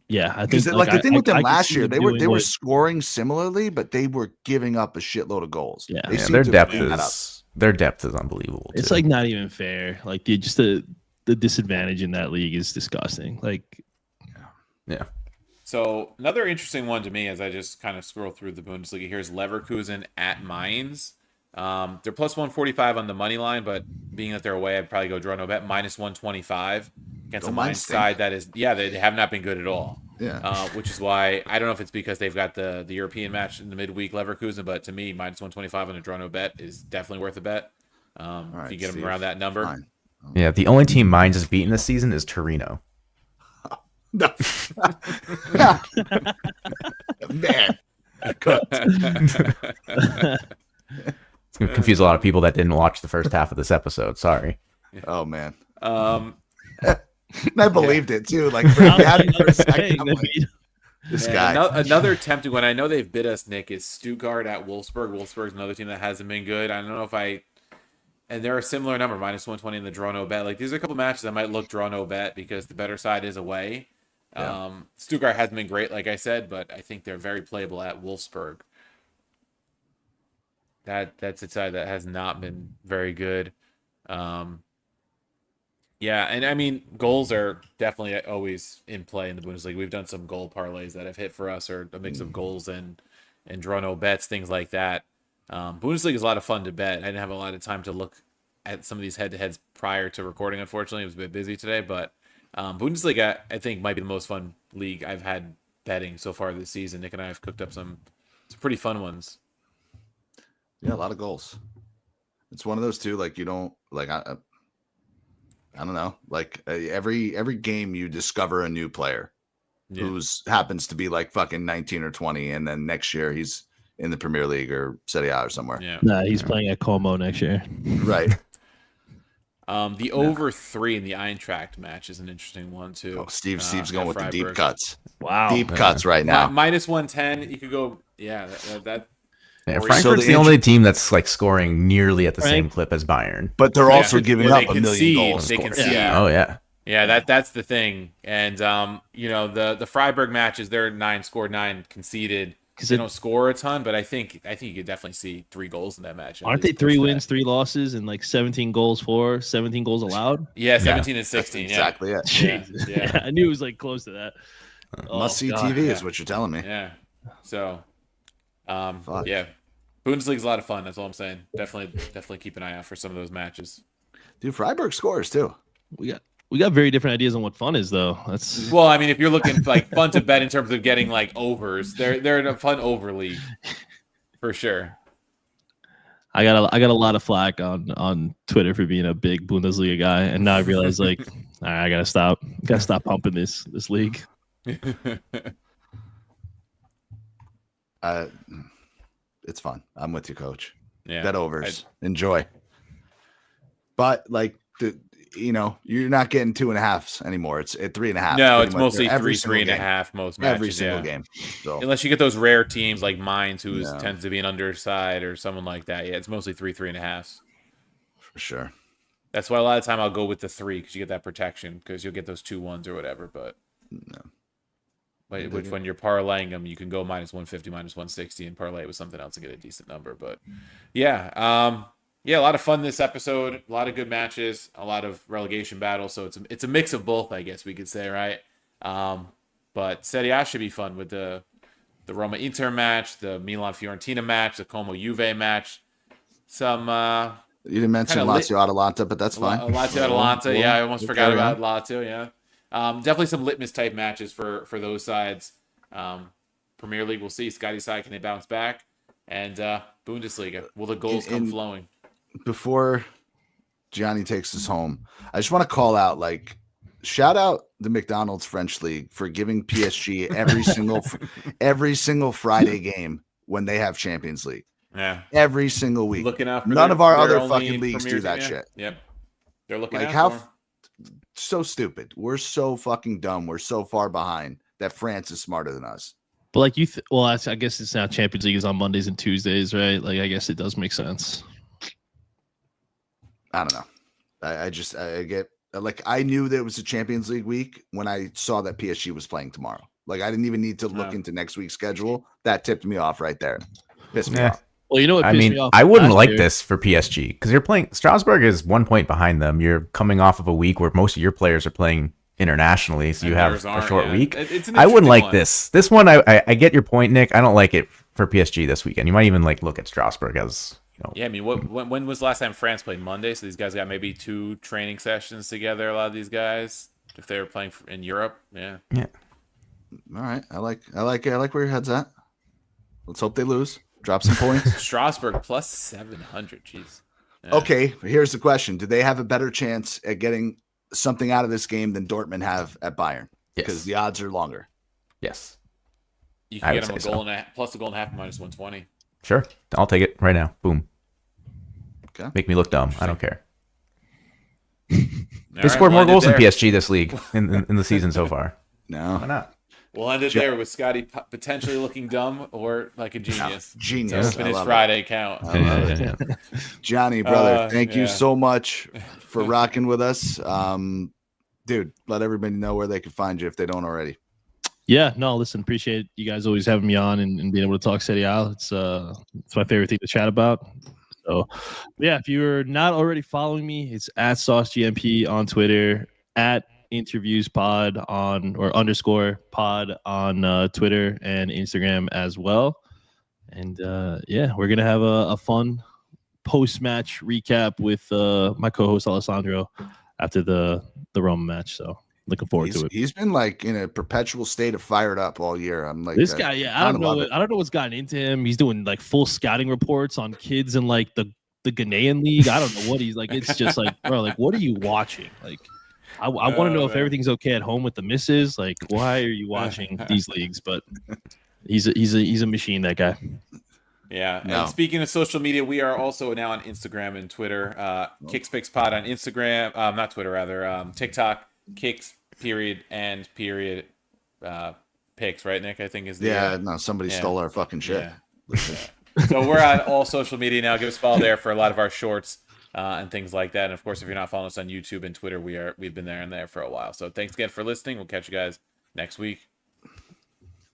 Yeah, I think the thing with them last year, they were like, scoring similarly, but they were giving up a shitload of goals. Yeah, their depth is unbelievable. It's like not even fair. Like the disadvantage in that league is disgusting. Like, yeah. So another interesting one to me, as I just kind of scroll through the Bundesliga, here's Leverkusen at Mainz. They're plus 145 on the money line, but being that they're away, I'd probably go draw no bet minus 125 against a Mainz side that is, they have not been good at all. Yeah. Which is why I don't know if it's because they've got the European match in the midweek Leverkusen, but to me, minus 125 on a draw no bet is definitely worth a bet. If you get them around that number. Fine. Yeah, the only team Mainz has beaten this season is Torino. No. Man. It's going to confuse a lot of people that didn't watch the first half of this episode. Sorry. Oh, man. Um, and I believed it, too. Like, for a second, I'm like, this guy. Another tempting one, I know they've bid us, Nick, is Stuttgart at Wolfsburg. Wolfsburg's another team that hasn't been good. I don't know if and they're a similar number, minus 120 in the draw no bet. Like, these are a couple matches that might look draw no bet because the better side is away. Yeah. Stuttgart hasn't been great, like I said, but I think they're very playable at Wolfsburg. That's a side that has not been very good. And I mean, goals are definitely always in play in the Bundesliga. We've done some goal parlays that have hit for us, or a mix of goals and draw no bets, things like that. Bundesliga is a lot of fun to bet. I didn't have a lot of time to look at some of these head-to-heads prior to recording, unfortunately. I was a bit busy today, but Bundesliga, I think, might be the most fun league I've had betting so far this season. Nick and I have cooked up some pretty fun ones. Yeah, a lot of goals. It's one of those two, like, you don't, like, I don't know, like, every game you discover a new player who's happens to be like fucking 19 or 20, and then next year he's in the Premier League or Serie A or somewhere. Yeah. Nah, he's playing at Como next year. Right. The over 3 in the Eintracht match is an interesting one too. Oh, Steve's going with Freiburg. the deep cuts. Wow. Deep cuts right now. Minus 110. You could go. Yeah, that. Yeah, Frankfurt's the only team that's like scoring nearly at the same clip as Bayern. But they're also giving up a million goals. They concede. Yeah. Oh yeah. Yeah, that's the thing. And the Freiburg matches, they're 9 scored, 9 conceded. Because they don't score a ton, but I think you could definitely see 3 goals in that match. Aren't they 3 wins, 3 losses, and like 17 goals for, 17 goals allowed? Yeah, 17 and 16. Exactly. Yeah. Yeah. I knew it was like close to that. Must see TV is what you're telling me. Yeah. So, yeah, Bundesliga's a lot of fun. That's all I'm saying. Definitely keep an eye out for some of those matches. Dude, Freiburg scores too. We got very different ideas on what fun is, though. That's well, I mean, if you're looking like fun to bet in terms of getting like overs, they're in a fun over league for sure. I got a lot of flack on Twitter for being a big Bundesliga guy, and now I realize like, all right, I gotta stop pumping this league. It's fun. I'm with you, Coach. Yeah, bet overs, enjoy. But like you're not getting 2.5s anymore. It's at 3.5. No, it's mostly 3.5 most matches. Every single game. So. Unless you get those rare teams like Mainz, who tends to be an underside or someone like that. Yeah, it's mostly 3.5s. For sure. That's why a lot of time I'll go with the 3 because you get that protection because you'll get those 2 1s or whatever. But which when you're parlaying them, you can go minus 150, minus 160, and parlay it with something else to get a decent number. But yeah. Yeah, a lot of fun this episode. A lot of good matches. A lot of relegation battles. So it's a mix of both, I guess we could say, right? But Serie A should be fun with the Roma Inter match, the Milan Fiorentina match, the Como Juve match. You didn't mention Lazio Atalanta, but that's fine. Lazio Atalanta, yeah, I almost forgot about Lazio. Yeah, definitely some litmus type matches for those sides. Premier League, we'll see. Scotty side, can they bounce back? And Bundesliga, will the goals come flowing? Before Gianni takes us home, I just want to call out, like, shout out the McDonald's French League for giving PSG every single Friday game when they have Champions League. Yeah, every single week. Looking out. None of our other fucking leagues do that shit. Yep, they're looking like out. So stupid. We're so fucking dumb. We're so far behind that France is smarter than us. But like I guess it's now Champions League is on Mondays and Tuesdays, right? Like I guess it does make sense. I don't know. I get like I knew that it was a Champions League week when I saw that PSG was playing tomorrow. Like I didn't even need to look into next week's schedule. That tipped me off right there. Pissed me off. Well, you know what? I mean, I wouldn't like this for PSG because you're playing. Strasbourg is 1 point behind them. You're coming off of a week where most of your players are playing internationally, so you have a short week. I wouldn't like this. This one, I get your point, Nick. I don't like it for PSG this weekend. You might even like look at Strasbourg as Yeah, I mean, when was the last time France played Monday? So these guys got maybe 2 training sessions together. A lot of these guys, if they were playing in Europe, yeah. All right, I like where your head's at. Let's hope they lose. Drop some points. Strasbourg plus 700. Jeez. Yeah. Okay, here's the question: do they have a better chance at getting something out of this game than Dortmund have at Bayern? Because the odds are longer. Yes. You can get them a goal plus a goal and a half minus 120. Sure, I'll take it right now. Boom. Okay. Make me look dumb. I don't care. They scored more goals than PSG this league in the season so far. No, why not? We'll end it there with Scotty potentially looking dumb or like a genius. Genius. So finish Friday count. Johnny, brother, thank you so much for rocking with us. Dude, let everybody know where they can find you if they don't already. Yeah, no, listen, appreciate you guys always having me on and being able to talk Serie A. It's my favorite thing to chat about. So, yeah, if you're not already following me, it's at SauceGMP on Twitter, at interviews pod on or underscore pod on Twitter and Instagram as well. And we're gonna have a fun post-match recap with my co-host Alessandro after the Roma match. So looking forward to it. He's been like in a perpetual state of fired up all year. I'm like, this guy, I don't know what's gotten into him. He's doing like full scouting reports on kids in like the Ghanaian league. I don't know what he's like. It's just like, bro, like what are you watching? Like I want to know if everything's okay at home with the misses. Like, why are you watching these leagues? But he's a machine, that guy. Yeah. No. And speaking of social media, we are also now on Instagram and Twitter. KicksPicksPod on Instagram, not Twitter, rather. TikTok, Kicks period picks, right, Nick? I think is the somebody stole our fucking shit. Yeah. So we're on all social media now. Give us a follow there for a lot of our shorts. And things like that. And of course, if you're not following us on YouTube and Twitter, we've been there and there for a while. So thanks again for listening. We'll catch you guys next week.